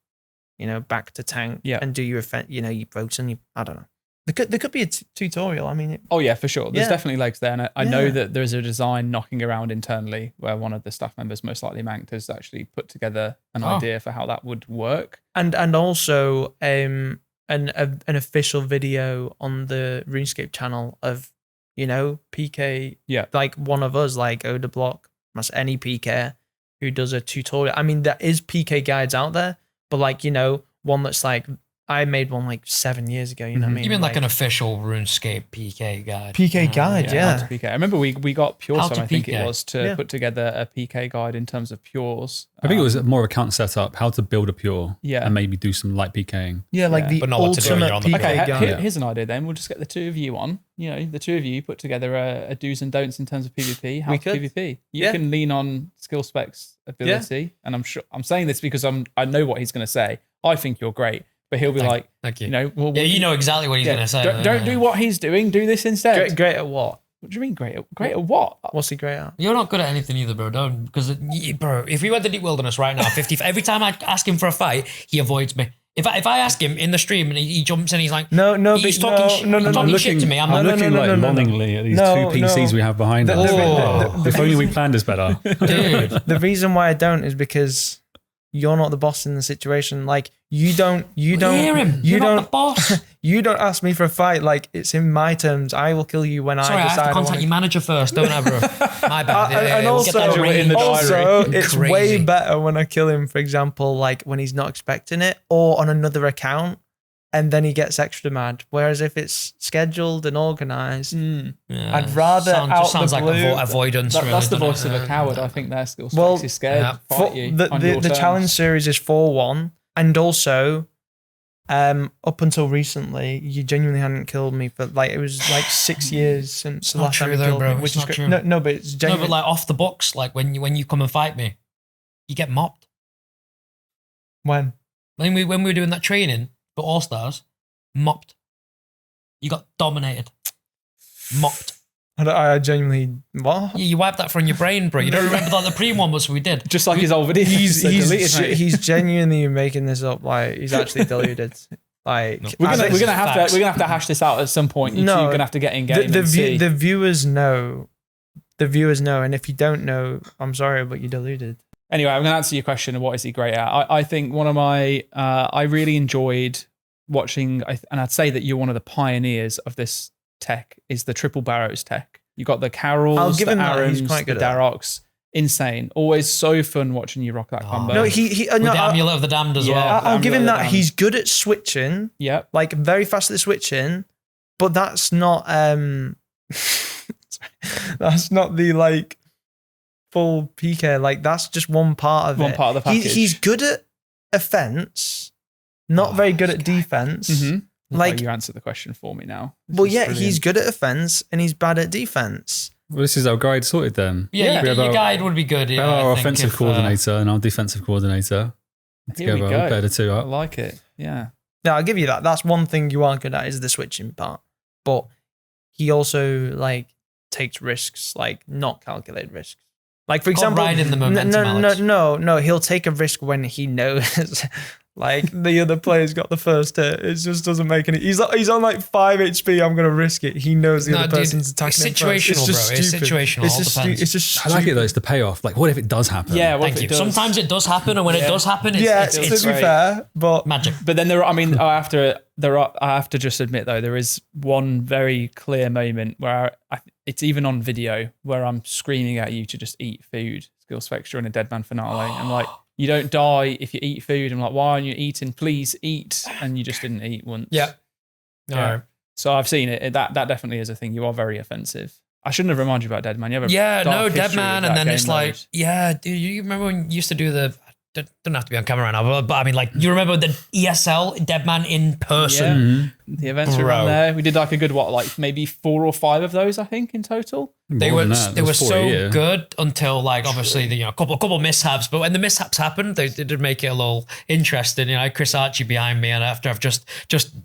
back to tank, and do your effect, your proton. I don't know. There could be a tutorial. I mean, for sure. There's definitely legs there, and I know that there's a design knocking around internally where one of the staff members, most likely Manked, has actually put together an idea for how that would work, and also an official video on the RuneScape channel of PK, like one of us, like Odablock, any PK'er who does a tutorial. I mean, there is PK guides out there, but one that's like, I made one like 7 years ago. You know what I mean? You mean like an official RuneScape PK guide? PK guide, yeah. How to PK. I remember we got Pure, I think it was, to put together a PK guide in terms of pures. I think it was more account setup, how to build a pure, and maybe do some light PKing. Yeah, like the ultimate PK guide. Here's an idea then. We'll just get the two of you on. The two of you put together a do's and don'ts in terms of PvP. How to PvP. You can lean on SkillSpecs ability, and I'm saying this because I know what he's going to say. I think you're great. But he'll be thank you. You know exactly what he's going to say. Don't do what he's doing. Do this instead. Great at what? What do you mean great at what? What's he great at? You're not good at anything either, bro. Don't, because, if we went to Deep Wilderness right now, every time I ask him for a fight, he avoids me. If I ask him in the stream and he jumps in, he's like, he's talking shit to me. I'm looking longingly at these two PCs we have behind us. If only we planned this better. Dude, the reason why I don't is because you're not the boss in the situation. Like, you don't hear him. You're not the boss. You don't ask me for a fight. Like, it's in my terms. I will kill you when I decide. I have to contact your manager first, don't I, bro? My bad. And also, it's way better when I kill him, for example, like when he's not expecting it, or on another account. and then he gets extra mad. Whereas if it's scheduled and organized, I'd rather sounds like avoidance. That's the voice of a coward. I think their SkillSpecs is scared to fight you. The challenge series is 4-1, and also up until recently, you genuinely hadn't killed me for like it was like 6 years since the last time you killed me, which is true. No, but it's genuine. No, but like off the books, like when you come and fight me, you get mopped. When we were doing that training for All-Stars, mopped. You got dominated. Mopped. I genuinely what? You wiped that from your brain, bro. You don't remember like the pre one was we did. Just like his old video. He's genuinely making this up. Like he's actually deluded. Like we're gonna have to hash this out at some point. You're gonna have to get in game. The viewers know. The viewers know, and if you don't know, I'm sorry, but you're deluded. Anyway, I'm going to answer your question of what is he great at. I think one of my, I really enjoyed watching, and I'd say that you're one of the pioneers of this tech, is the triple barrows tech. You got the Carols, the Arons, the Daroks. Insane. Always so fun watching you rock that combo. No, with the Amulet of the Damned as well. I'll give him that. He's good at switching. Yeah. Like very fast at switching, but that's not, that's not the like, full PK'er, like that's just one part of it. One part of the package. He's good at offense, not very good at defense. Mm-hmm. Like you answered the question for me now. Well, yeah, he's good at offense and he's bad at defense. Well, this is our guide sorted then. Yeah, your guide would be good. Yeah, our offensive coordinator and our defensive coordinator. Here we go. We'll pair the two up. I like it. Yeah. No, I'll give you that. That's one thing you are good at is the switching part. But he also like takes risks, like not calculated risks. Like for example, ride in the momentum, no. He'll take a risk when he knows, like the other player's got the first hit. It just doesn't make any. He's on like 5 HP. I'm gonna risk it. He knows the other person's attacking. It's situational, bro. It's situational. It's just. I like it though. It's the payoff. Like, what if it does happen? Yeah. Thank you. Sometimes it does happen, and when it does happen, it's to be fair, but magic. But then there are. I mean, I have to just admit though, there is one very clear moment where it's even on video where I'm screaming at you to just eat food. SkillSpecs during a Deadman finale. I'm like, you don't die if you eat food. I'm like, why aren't you eating? Please eat. And you just didn't eat once. Yeah. No. So I've seen it. That definitely is a thing. You are very offensive. I shouldn't have reminded you about Deadman. You have a Deadman, and then it's like, dude, you remember when you used to do the. Don't have to be on camera right now, but I mean, like, you remember the ESL Deadman in person? Yeah. The events were around there. We did like a good, maybe 4 or 5 of those, I think, in total. They were so good until, like, obviously, a couple mishaps. But when the mishaps happened, they did make it a little interesting. I had Chris Archie behind me, and after I've just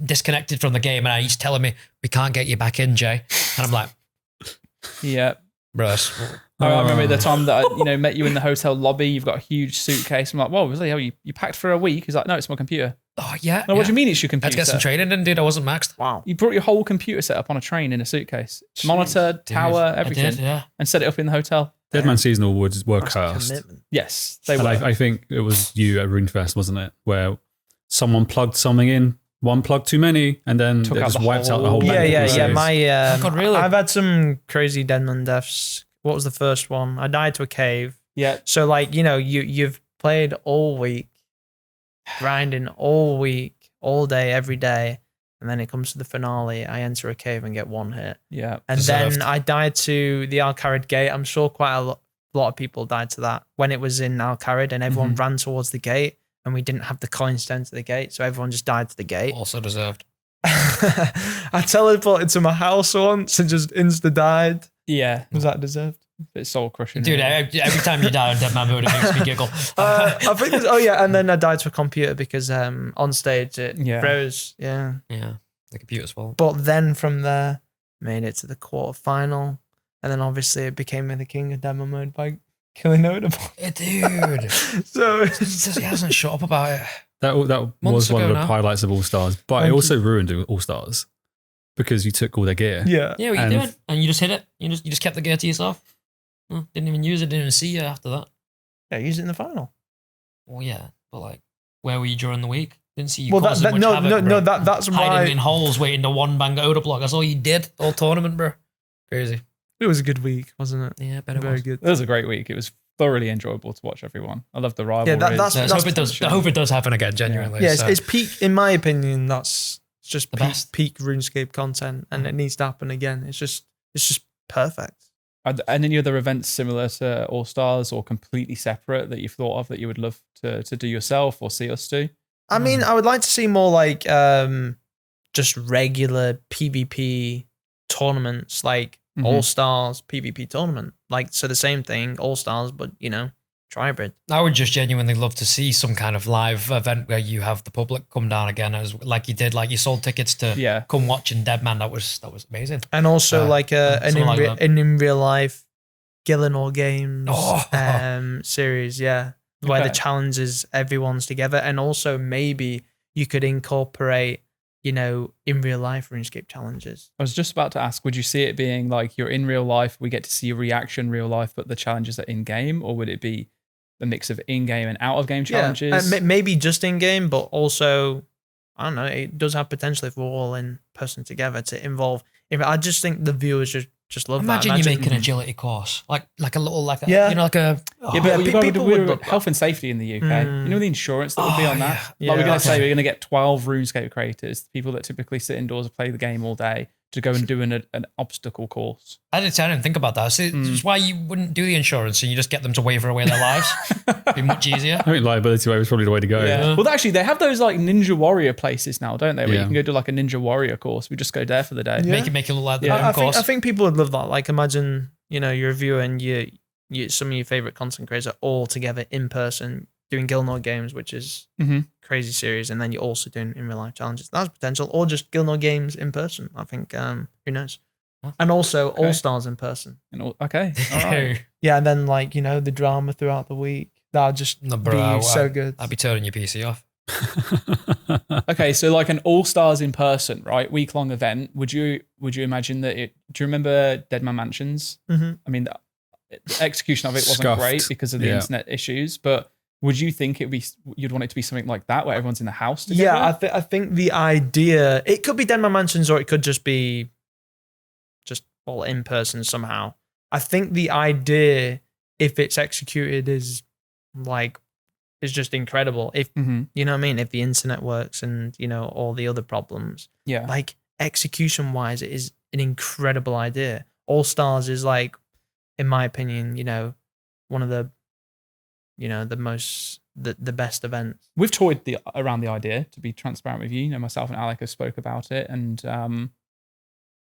disconnected from the game, and he's telling me, we can't get you back in, Jay. And I'm like, yeah. Bro, I remember the time that I met you in the hotel lobby. You've got a huge suitcase. I'm like, whoa, was that you packed for a week? He's like, no, it's my computer. Oh, yeah. No, what do you mean it's your computer? Let's get some training in, dude. I wasn't maxed. Wow. You brought your whole computer set up on a train in a suitcase. Monitor, tower, everything. I did, yeah. And set it up in the hotel. Deadman seasonal awards were cursed. Yes, they were. And I think it was you at RuneFest, wasn't it? Where someone plugged something in, one plug too many, and then it just wiped out the whole bank. Yeah. God, really? I've had some crazy Deadman deaths. What was the first one? I died to a cave. Yeah. So like, you've played all week, grinding all week, all day, every day. And then it comes to the finale. I enter a cave and get 1 hit. Yeah. And then I died to the Al-Kharid gate. I'm sure quite a lot of people died to that when it was in Al-Kharid and everyone ran towards the gate and we didn't have the coins to enter the gate. So everyone just died to the gate. Also deserved. I teleported to my house once and just insta-died. Yeah. Was that deserved? It's soul crushing. Dude, every time you die on Deadman mode, it makes me giggle. I think and then I died to a computer because on stage it froze. Yeah. Yeah. The computer's fault. But then from there, made it to the quarterfinal. And then obviously it became the king of Deadman mode by killing Notable. Dude. So he hasn't shut up about it. That was one of the highlights of All-Stars. But it also ruined All-Stars because you took all their gear. Yeah. Yeah, what you doing? And you just hit it? You just kept the gear to yourself? Didn't even use it, didn't even see you after that. Yeah, use it in the final. Well, yeah, but like, where were you during the week? Didn't see you. Well, that's why hiding in holes, waiting to one bang Oda block. That's all you did all tournament, bro. Crazy. It was a good week, wasn't it? Yeah, better. Very good. It was a great week. It was thoroughly enjoyable to watch everyone. I love the rivalry. Yeah, that's I hope it does happen again, genuinely. Yeah, so. it's peak, in my opinion, that's just The best. peak RuneScape content, and it needs to happen again. It's just perfect. Are there any other events similar to All-Stars or completely separate that you've thought of that you would love to do yourself or see us do? I mean, I would like to see more like just regular PvP tournaments, like All-Stars PvP tournament. Like, so the same thing, All-Stars, but, Tribrid. I would just genuinely love to see some kind of live event where you have the public come down again, as like you did, like you sold tickets to come watch in Deadman. That was amazing. And also an in real life Gillinor Games series, where the challenge is everyone's together, and also maybe you could incorporate, in real life RuneScape challenges. I was just about to ask, would you see it being like you're in real life, we get to see a reaction real life, but the challenges are in game, or would it be a mix of in-game and out-of-game challenges? Maybe just in-game, but also, I don't know, it does have potential if we're all in person together to involve. I just think the viewers just love that. Imagine you make an agility course, like a little, like a, we're health and safety in the UK. You know the insurance that would be on that? Yeah. Like we're going to say we're going to get 12 RuneScape creators, people that typically sit indoors and play the game all day, to go and do an obstacle course. I didn't think about that. See, it's why you wouldn't do the insurance and you just get them to waver away their lives. It'd be much easier. I think liability waiver is probably the way to go. Yeah. Well, actually, they have those like Ninja Warrior places now, don't they? Where you can go do like a Ninja Warrior course. We just go there for the day. Yeah. Make it look like the course. I think people would love that. Like, imagine, you're a viewer and you some of your favorite content creators are all together in person doing Gillinor Games, which is crazy series, and then you're also doing in real life challenges. That's potential, or just Gillinor Games in person. I think who knows? And also All-Stars in person. Okay. All right. Yeah, and then like the drama throughout the week. That'll just be so good. I'd be turning your PC off. Okay, so like an All-Stars in person, right? Week-long event. Would you imagine that do you remember Deadman Mansions? I mean, the execution of it wasn't great because of the internet issues, but would you think you'd want it to be something like that where everyone's in the house together? Yeah, I think the idea, it could be Deadman Mansions, or it could just be all in person somehow. I think the idea, if it's executed, is just incredible. If you know what I mean, if the internet works and all the other problems. Yeah. Like, execution wise, it is an incredible idea. All-Stars is like, in my opinion, one of the the best events. We've toyed around the idea, to be transparent with you. Myself and Alec have spoke about it, and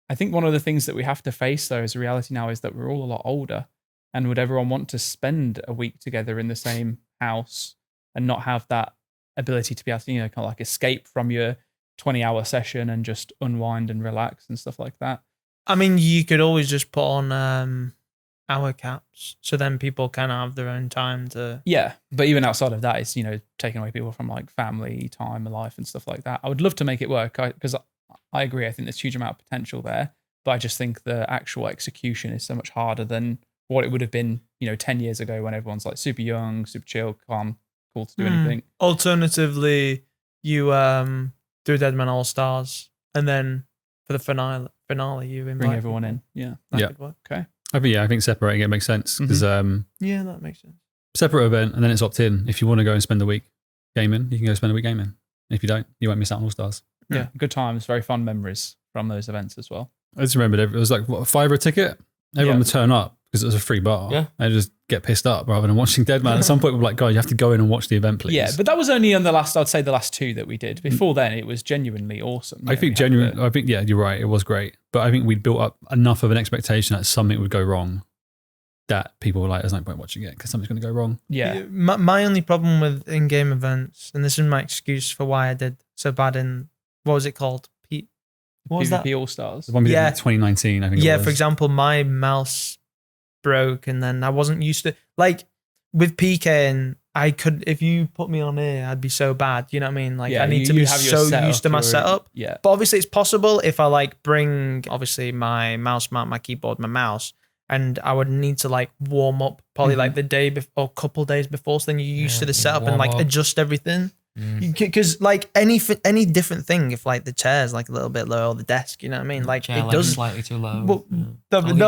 I think one of the things that we have to face, though, as a reality now, is that we're all a lot older, and would everyone want to spend a week together in the same house and not have that ability to be able to, kind of like escape from your 20-hour session and just unwind and relax and stuff like that? I mean, you could always just put on hour caps, so then people can have their own time to. Yeah, but even outside of that, it's taking away people from like family time, life, and stuff like that. I would love to make it work because I agree. I think there's a huge amount of potential there, but I just think the actual execution is so much harder than what it would have been, 10 years ago when everyone's like super young, super chill, calm, cool to do anything. Alternatively, you do Deadman All-Stars, and then for the finale you bring everyone in. Yeah, that could work. Okay. I think separating it makes sense because yeah, that makes sense. Separate event, and then it's opt in. If you want to go and spend a week gaming, you can go spend a week gaming. If you don't, you won't miss out on All-Stars. Yeah, good times, very fun memories from those events as well. I just remembered it was like $5 a ticket. Everyone would turn up because it was a free bar. Yeah, and just get pissed up rather than watching Deadman. At some point, we're like, "God, you have to go in and watch the event, please." Yeah, but that was only on the last two that we did. Before then, it was genuinely awesome. I think you're right. It was great, but I think we'd built up enough of an expectation that something would go wrong that people were like, "There's no point watching it because something's going to go wrong." Yeah. My only problem with in-game events, and this is my excuse for why I did so bad in, what was it called? What was PvP All-Stars. The one we did in 2019, I think. Yeah, for example, my mouse broke, and then I wasn't used to, like, with PK'ing, I could, if you put me on here, I'd be so bad. You know what I mean? Like, I need to be so used to my setup. Yeah. But obviously, it's possible if I like bring obviously my mouse mount, my keyboard, my mouse, and I would need to like warm up probably like the day before, or a couple days before, so then you're used to the setup and like adjust everything. Because like any different thing, if like the chair's like a little bit low or the desk, you know what I mean? Like Chair it does slightly too low. Well,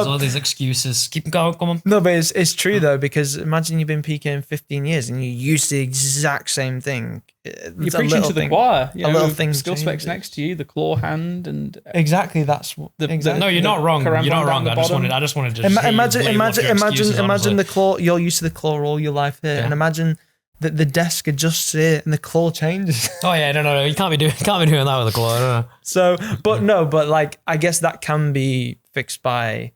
all these excuses. Keep going, come on. No, but it's true though, because imagine you've been PKing 15 years and you use the exact same thing. You're preaching to the choir. A little thing. SkillSpecs next to you, the claw hand, and exactly that's what. Exactly. No, you're not wrong. You're not wrong. I just wanted to. Imagine the claw. You're used to the claw all your life here, and imagine that the desk adjusts it and the claw changes. Oh yeah, no. You can't be doing that with a claw. I don't know. So, but like I guess that can be fixed by,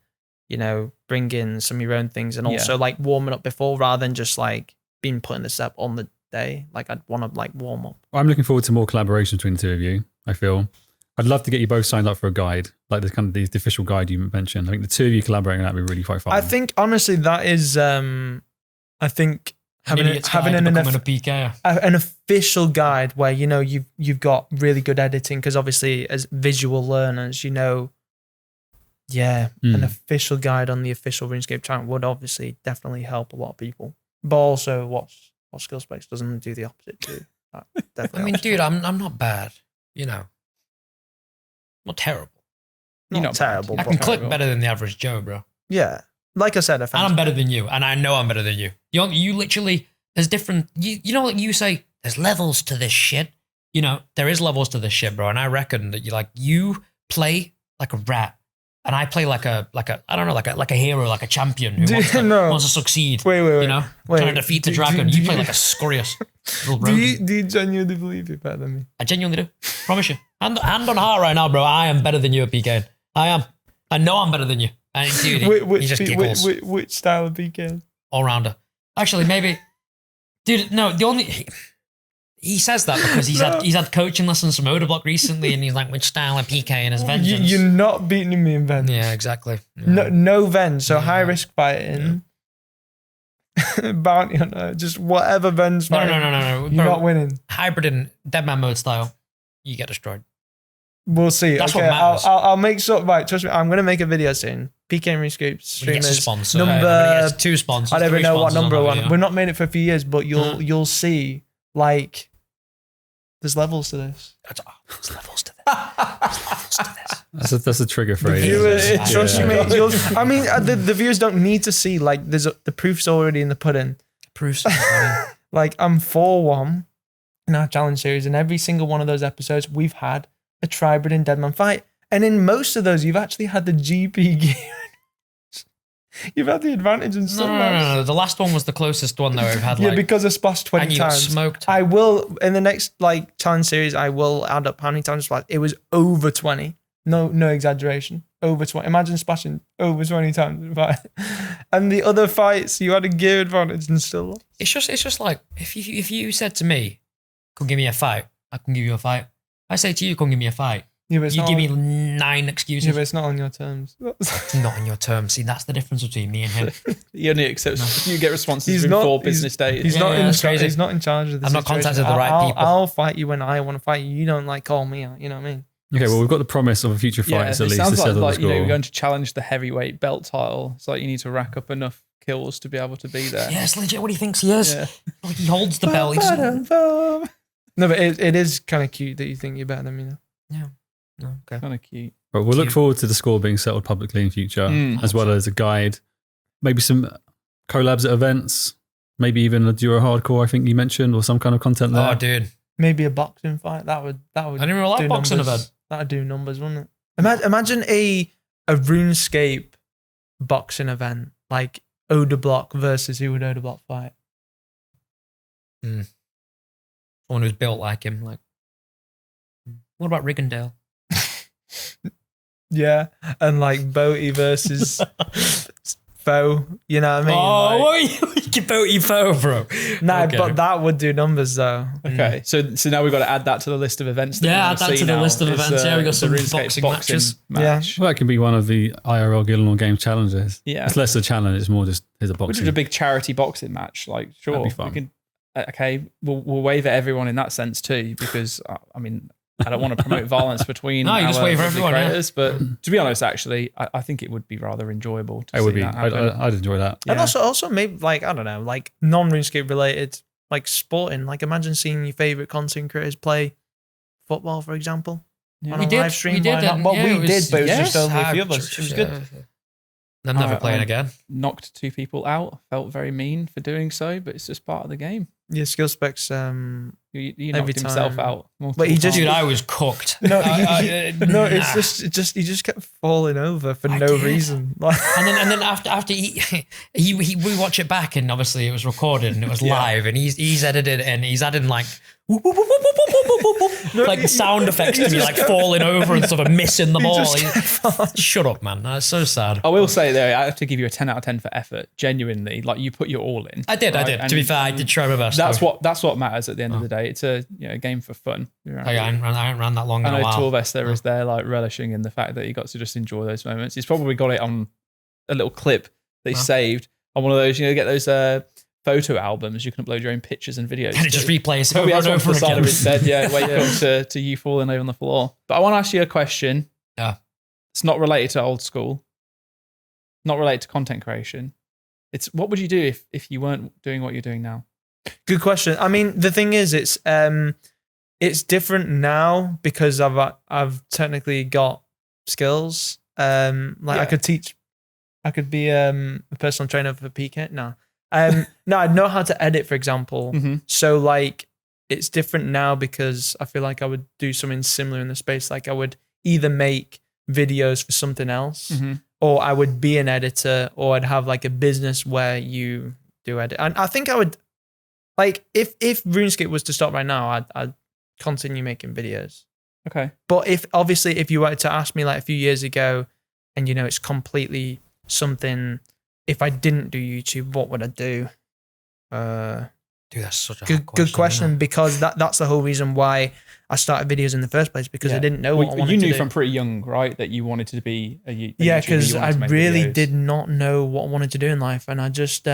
bringing some of your own things and also like warming up before rather than just like being put in the step on the day. Like I'd want to like warm up. I'm looking forward to more collaboration between the two of you. I feel I'd love to get you both signed up for a guide, like the official guide you mentioned. I think the two of you collaborating that'd be really quite fun. I think honestly that is I think having an official guide where you've got really good editing, because obviously as visual learners, an official guide on the official RuneScape channel would obviously definitely help a lot of people. But also what SkillSpecs doesn't do the opposite too. I mean, dude, I'm not bad, I'm not terrible. Not terrible. I can click better than the average Joe, bro. Yeah. Like I said, and I'm better than you, and I know I'm better than you. You literally, there's different. You know what you say? There's levels to this shit. There is levels to this shit, bro. And I reckon that you play like a rat, and I play like a I don't know, like a hero, like a champion who wants to succeed. Wait. Trying to defeat the dragon. You play like a scorious little rodent. Do you genuinely believe you're better than me? I genuinely do. Promise you. Hand on heart right now, bro. I am better than you at PK. I am. I know I'm better than you. And dude, he just giggles. Which style of PK? All rounder. Actually, maybe, dude. No, he says that because he's had coaching lessons from Odablock recently, and he's like, which style of PK and his vengeance. You're not beating me in Ven. Yeah, exactly. Yeah. No Ven. So high risk fighting. Yeah. Bounty hunter, just whatever Ven's fighting. No. You're not winning. Hybrid and Deadman mode style, you get destroyed. We'll see. That's okay, what matters. I'll make sure. Right, trust me. I'm gonna make a video soon. PK and RuneScape's streamers. Number 2 sponsors. I don't even know what number on one. We're not made it for a few years, but you'll see like there's levels to this. There's levels to this. That's a trigger phrase. Trust me. I mean, the viewers don't need to see like the proof's already in the pudding. Proof's like I'm 4-1 in our challenge series, and every single one of those episodes we've had a Tribrid and Deadman fight. And in most of those, you've actually had the GP gear. You've had the advantage in some No. The last one was the closest one that we've had. Yeah, because I splashed 20 and you times. got smoked. I will, in the next like challenge series, I will add up how many times I splashed. It was over 20. No exaggeration. Over 20. Imagine splashing over 20 times in a fight. And the other fights, you had a gear advantage and still lost. It's just like, if you said to me, come give me a fight, I can give you a fight. I say to you, come give me a fight. Yeah, but you give me 9 excuses. Yeah, but it's not on your terms. It's not on your terms. See, that's the difference between me and him. He only accepts you get responses in 4 business days. He's not in charge of this. I'm not contacted the right people. I'll fight you when I want to fight you. You don't like call me out. You know what I mean? Okay, well, we've got the promise of a future fight at least. Sounds like you're going to challenge the heavyweight belt title. It's like you need to rack up enough kills to be able to be there. Yeah, it's legit what he thinks he is. Yeah. Like he holds the belt. No, but it is kind of cute that you think you're better than me now. Yeah. No, okay. Kind of cute. But we'll look forward to the score being settled publicly in future, as well as a guide, maybe some collabs at events, maybe even a duo hardcore, I think you mentioned, or some kind of content there. Oh, dude. Maybe a boxing fight. That would. I didn't even like boxing event. That would do numbers, wouldn't it? Imagine a RuneScape boxing event, like Odablock versus who would Odablock fight? Someone who's built like him. Like, what about Riggindale? Yeah, and like Boaty versus Foe. You know what I mean? Oh, what you Boaty Foe, bro? Nah, okay. But that would do numbers though. Okay, so now we've got to add that to the list of events. Add that to the list of events. Yeah, we got some boxing matches. Yeah, well, that can be one of the IRL Guild Game challenges. Yeah, it's less a challenge; it's more just here's a boxing. Which is a big charity boxing match. Like, sure, that'd be fun. We can. Okay, we'll wave at everyone in that sense too, because I mean, I don't want to promote violence between you just wave for everyone, creators, but to be honest, actually, I think it would be rather enjoyable to see that happen. I'd enjoy that. And also maybe like, I don't know, like non-RuneScape related like sporting. Like imagine seeing your favorite content creators play football, for example, on a live stream. We did. Well, we did, but it was just only a few of us. It was good. I'm never playing again. Knocked 2 people out. Felt very mean for doing so, but it's just part of the game. Yeah, SkillSpecs. He knocked himself out. But he just, dude, I was cooked. No, it's just he just kept falling over for no reason. and then after we watch it back, and obviously it was recorded and it was live, and he's edited and he's adding like like sound effects to me, like falling over and sort of missing the ball. Shut up, man. That's so sad. I will say though, I have to give you a 10 out of 10 for effort. Genuinely, like you put your all in. I did. And to be fair, I did try my best. That's what matters at the end of the day. It's a game for fun. I ain't ran that long in a while. I know Torvesta is there like relishing in the fact that he got to just enjoy those moments. He's probably got it on a little clip that he saved on one of those. Get those photo albums. You can upload your own pictures and videos. And it just replays it over and over again. Side of his bed, wake up to you falling over on the floor. But I want to ask you a question. Yeah, it's not related to old school. Not related to content creation. It's what would you do if you weren't doing what you're doing now? Good question. I mean, the thing is, it's different now because I've technically got skills. I could teach. I could be a personal trainer for PK'er. No, I know how to edit, for example. Mm-hmm. So like, it's different now because I feel like I would do something similar in the space. Like I would either make videos for something else, or I would be an editor, or I'd have like a business where you do edit. And I think I would, like, if RuneScape was to stop right now, I'd continue making videos. Okay. But if you were to ask me like a few years ago, and it's completely something, if I didn't do YouTube, what would I do? Dude, that's such a good question, because that's the whole reason why I started videos in the first place, because I didn't know what I wanted to do. You knew from pretty young, right, that you wanted to be a YouTuber. Yeah, because I really did not know what I wanted to do in life, and I just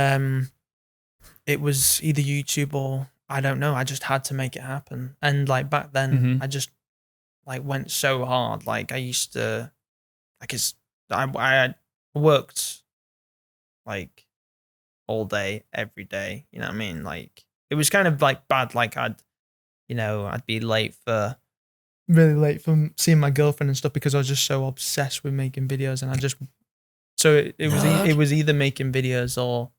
it was either YouTube or I don't know. I just had to make it happen, and like back then, I just like went so hard. Like I used to, I worked like all day, every day. You know what I mean? Like it was kind of like bad. Like I'd be really late from seeing my girlfriend and stuff because I was just so obsessed with making videos, and it was either making videos or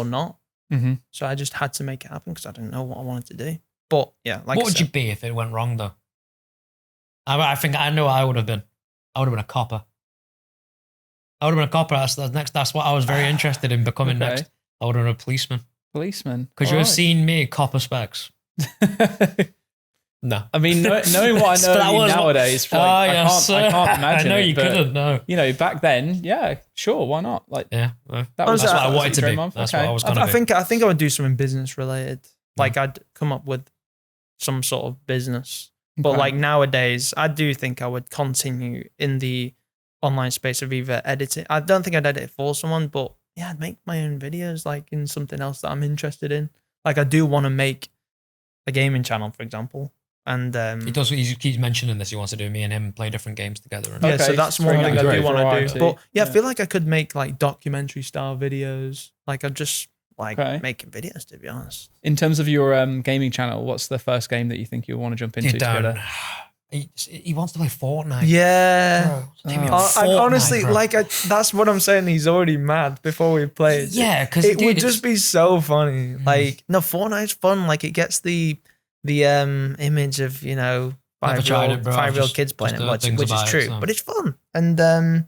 not. Mm-hmm. So I just had to make it happen because I didn't know what I wanted to do. But yeah, like what would you be if it went wrong though? I think I know what I would have been. I would have been a copper. That's what I was very interested in becoming next. I would have been a policeman. Policeman. Because you've seen me copper specs. No. I mean, knowing what I know of you nowadays, I can't imagine. I know you couldn't, no. Back then, yeah, sure, why not? Like, yeah, that's what I wanted to be. That's what I was going to be. I think I would do something business related. Like I'd come up with some sort of business. But like nowadays, I do think I would continue in the online space of either editing. I don't think I'd edit for someone, but yeah, I'd make my own videos like in something else that I'm interested in. Like I do want to make a gaming channel, for example. And he keeps mentioning this. He wants to do me and him play different games together. Yeah, so that's one thing I do want to do. But yeah, I feel like I could make like documentary style videos. Like I'm just like making videos, to be honest. In terms of your gaming channel, what's the first game that you think you'll want to jump into together? He wants to play Fortnite. Yeah. Fortnite, honestly, that's what I'm saying. He's already mad before we played. Yeah, because it would just be so funny. Like, no, Fortnite's fun. Like, it gets the image of 5-year-old kids playing it, which is true, but it's fun. And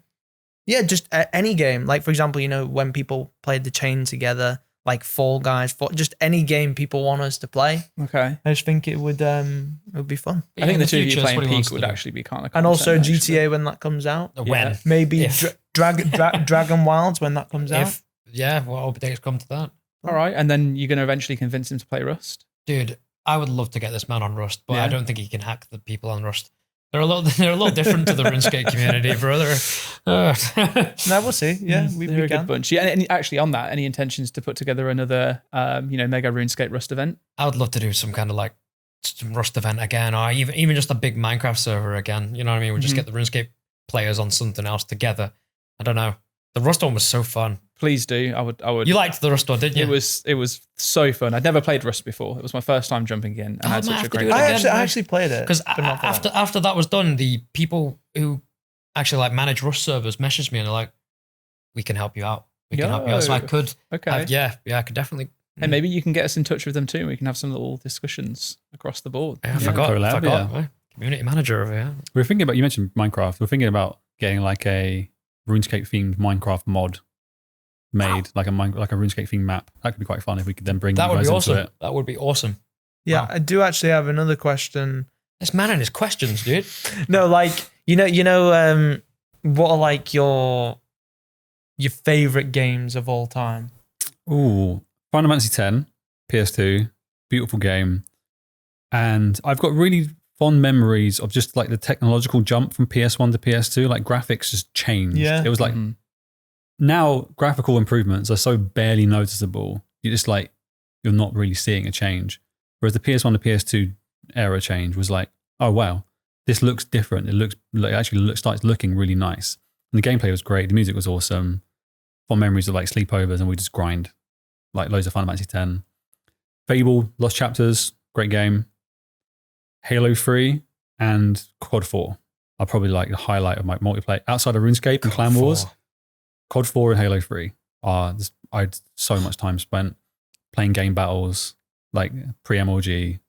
yeah, just any game. Like, for example, when people played the chain together, like Fall Guys, just any game people want us to play. Okay. I just think it would be fun. I think the two of you playing Peak would actually be kind of and also GTA when that comes out. When? Maybe Dragon Wilds when that comes out. What updates come to that? All right, and then you're going to eventually convince him to play Rust? Dude, I would love to get this man on Rust, but I don't think he can hack the people on Rust. They're a little different to the RuneScape community, brother. No, we'll see. Yeah, we're a good bunch. Yeah, and actually on that, any intentions to put together another, mega RuneScape Rust event? I would love to do some kind of like some Rust event again, or even just a big Minecraft server again. You know what I mean? We just get the RuneScape players on something else together. I don't know. The Rust one was so fun. Please do. I would. You liked the Rust one, didn't you? It was so fun. I'd never played Rust before. It was my first time jumping in, and I had such a great I actually played it. Because after that was done, the people who actually like manage Rust servers messaged me and they're like, "We can help you out. We can help you out." So I could. Okay. I could definitely. And maybe you can get us in touch with them too. We can have some little discussions across the board. I forgot. Community manager over here. We're thinking about, you mentioned Minecraft. We're thinking about getting like a RuneScape themed Minecraft mod made, like a RuneScape themed map. That could be quite fun if we could then bring that you would guys be into awesome. it. That would be awesome. Yeah, Wow. I do actually have another question. This man and his questions, dude. No, like you know, what are like your favorite games of all time? Ooh, Final Fantasy X, PS2, beautiful game. And I've got really fond memories of just like the technological jump from PS1 to PS2. Like graphics just changed. Yeah. It was like, now graphical improvements are so barely noticeable. You're just like, you're not really seeing a change. Whereas the PS1 to PS2 era change was like, oh wow, this looks different. It starts looking really nice. And the gameplay was great. The music was awesome. Fond memories of like sleepovers and we just grind like loads of Final Fantasy X. Fable, Lost Chapters, great game. Halo 3 and COD 4 are probably like the highlight of my multiplayer. Outside of RuneScape and Clan Wars, COD 4 and Halo 3 are just, I had so much time spent playing game battles, like pre-MLG.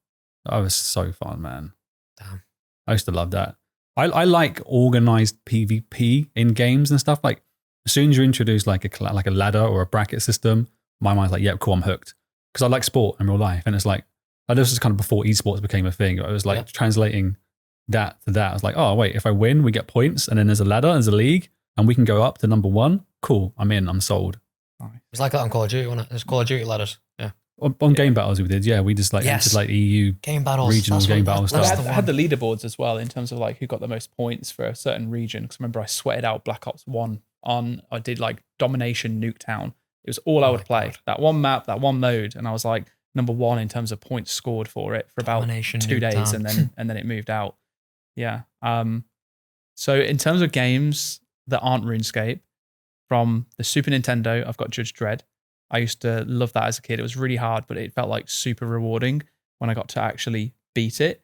That was so fun, man. Damn. I used to love that. I like organized PvP in games and stuff. Like as soon as you introduce like a ladder or a bracket system, my mind's like, yeah, cool, I'm hooked. Because I like sport in real life. And it's like, this was kind of before esports became a thing. It was like translating that to that. I was like, oh, wait, if I win, we get points. And then there's a ladder, there's a league, and we can go up to number 1. Cool, I'm in, I'm sold. It's like that on Call of Duty, wasn't it? There's Call of Duty ladders. Yeah. On game battles we did, yeah. We just like entered like EU game battles, regional game battle stuff. I had the leaderboards as well in terms of like who got the most points for a certain region. Because I remember I sweated out Black Ops 1 I did like Domination Nuketown. It was all I would play. God. That one map, that one mode, and I was like number 1 in terms of points scored for it for about Domination 2 days, and then it moved out. Yeah. So in terms of games that aren't RuneScape, from the Super Nintendo, I've got Judge Dredd. I used to love that as a kid. It was really hard, but it felt like super rewarding when I got to actually beat it.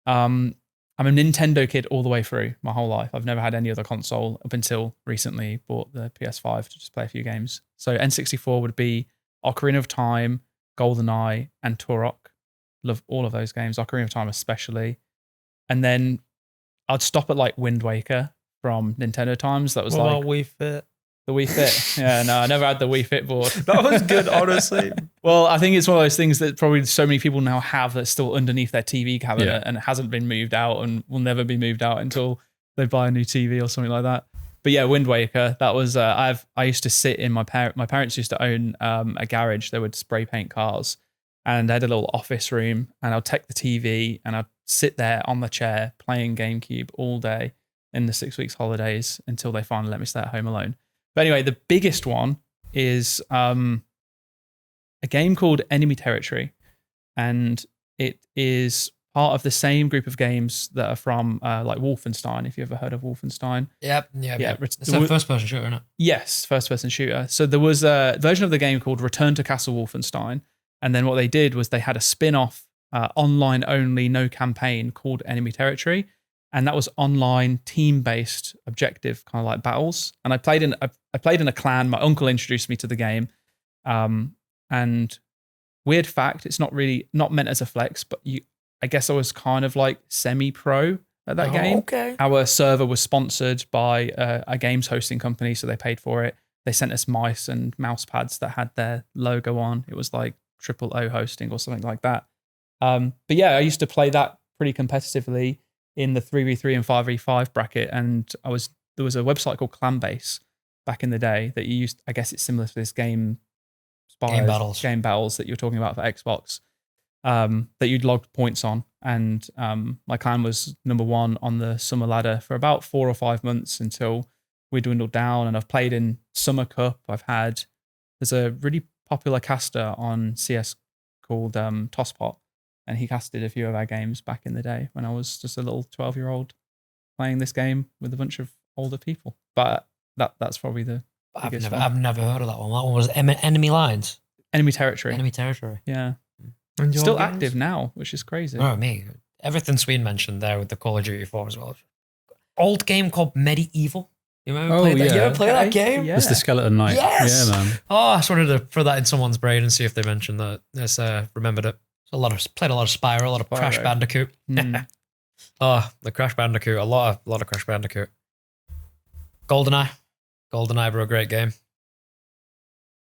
I'm a Nintendo kid all the way through my whole life. I've never had any other console up until recently. Bought the PS5 to just play a few games. So N64 would be Ocarina of Time, GoldenEye, and Turok. Love all of those games, Ocarina of Time especially. And then I'd stop at like Wind Waker from Nintendo times. That was Wii Fit. The Wii Fit. Yeah, no, I never had the Wii Fit board. That was good, honestly. Well, I think it's one of those things that probably so many people now have that's still underneath their TV cabinet and it hasn't been moved out and will never be moved out until they buy a new TV or something like that. But yeah, Wind Waker, that was, I used to sit in my parents used to own a garage. They would spray paint cars and they had a little office room and I'd take the TV and I'd sit there on the chair playing GameCube all day in the 6 weeks holidays until they finally let me stay at home alone. But anyway, the biggest one is a game called Enemy Territory. And it is part of the same group of games that are from like Wolfenstein, if you ever heard of Wolfenstein. Yep. It's a first-person shooter, isn't it? Yes, first-person shooter. So there was a version of the game called Return to Castle Wolfenstein. And then what they did was they had a spin-off, online only, no campaign called Enemy Territory. And that was online, team-based, objective kind of like battles. And I played in a clan. My uncle introduced me to the game. And weird fact, it's not meant as a flex, but I guess I was kind of like semi-pro at that game. Okay. Our server was sponsored by a games hosting company, so they paid for it. They sent us mice and mouse pads that had their logo on. It was like OOO hosting or something like that. But yeah, I used to play that pretty competitively in the 3v3 and 5v5 bracket. And there was a website called Clanbase back in the day that you used, I guess it's similar to this game battles that you're talking about for Xbox, that you'd log points on. And my clan was number 1 on the summer ladder for about 4 or 5 months until we dwindled down. And I've played in Summer Cup. There's a really popular caster on CS called Tosspot. And he casted a few of our games back in the day when I was just a little 12-year-old playing this game with a bunch of older people. But that's probably the I've never heard of that one. That one was Enemy Lines. Enemy Territory. Enemy Territory. Yeah. games? Still active now, which is crazy. Oh, me. Everything Sweden mentioned there with the Call of Duty 4 as well. Old game called Medieval. You remember playing that? You ever play that game? Yeah. It's the Skeleton Knight. Yes. Yeah, man. Oh, I just wanted to throw that in someone's brain and see if they mentioned that. Yes, remembered it. Played a lot of Spyro, a lot of Crash Bandicoot. Oh, the Crash Bandicoot. A lot of Crash Bandicoot. GoldenEye, bro, great game.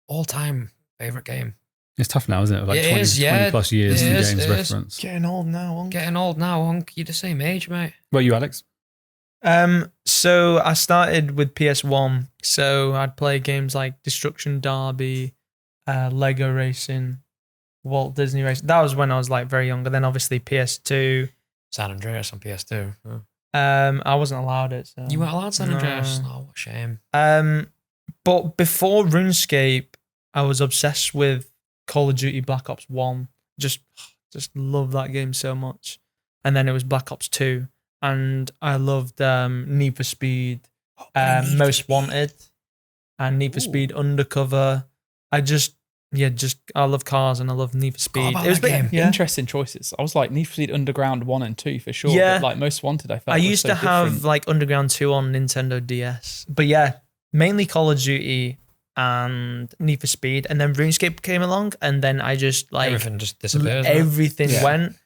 All-time favorite game. It's tough now, isn't it? Like 20 plus years in the game's reference. Getting old now. Hunk. You're the same age, mate. What are you, Alex? So I started with PS1. So I'd play games like Destruction Derby, Lego Racing, Walt Disney Racing. That was when I was like very young. And then obviously PS2. San Andreas on PS2. Oh. I wasn't allowed it. So. You weren't allowed San Andreas? Oh, what a shame. But before RuneScape, I was obsessed with Call of Duty Black Ops 1. Just love that game so much. And then it was Black Ops 2. And I loved Need for Speed, Most Wanted, and Need for Speed Undercover. I love cars and I love Need for Speed. It was interesting choices. I was like Need for Speed Underground 1 and 2 for sure. Yeah. But like Most Wanted, I felt I used to have different. like Underground 2 on Nintendo DS. But yeah, mainly Call of Duty and Need for Speed. And then RuneScape came along and then I just like... Everything just disappeared. Everything went.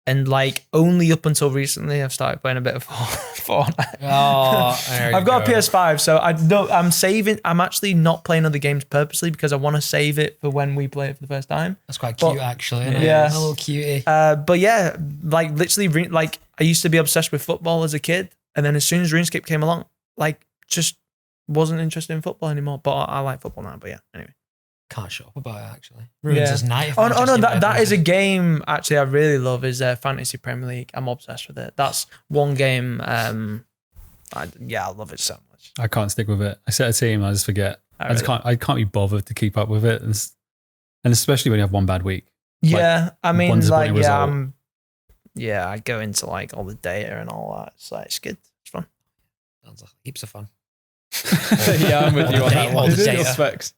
And like only up until recently, I've started playing a bit of Fortnite. Oh, I've got a PS5, so I'm saving. I'm actually not playing other games purposely because I want to save it for when we play it for the first time. That's quite cute, actually. Isn't Yeah, it? A little cutie. But yeah, like literally, like I used to be obsessed with football as a kid, and then as soon as RuneScape came along, like just wasn't interested in football anymore. But I like football now. But yeah, anyway. Can't shut up about it, actually. Ruins his night. Oh no, that is a game actually I really love is Fantasy Premier League. I'm obsessed with it. That's one game. I love it so much. I can't stick with it. I set a team, I just forget. I can't be bothered to keep up with it, and especially when you have one bad week. Yeah, I mean, like, result. I go into like all the data and all that. It's like it's good. It's fun. Sounds like heaps of fun. Yeah, I'm with you on that one. Specs.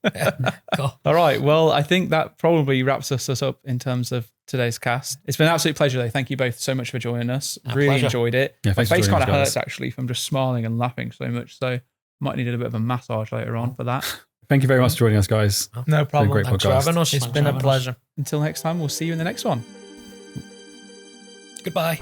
Cool. All right. Well, I think that probably wraps us up in terms of today's cast. It's been an absolute pleasure, though. Thank you both so much for joining us. Really enjoyed it. Yeah, my face kind of hurts actually from just smiling and laughing so much. So might need a bit of a massage later on for that. Thank you very much for joining us, guys. No problem. Great podcast. It's been a pleasure. Until next time, we'll see you in the next one. Goodbye.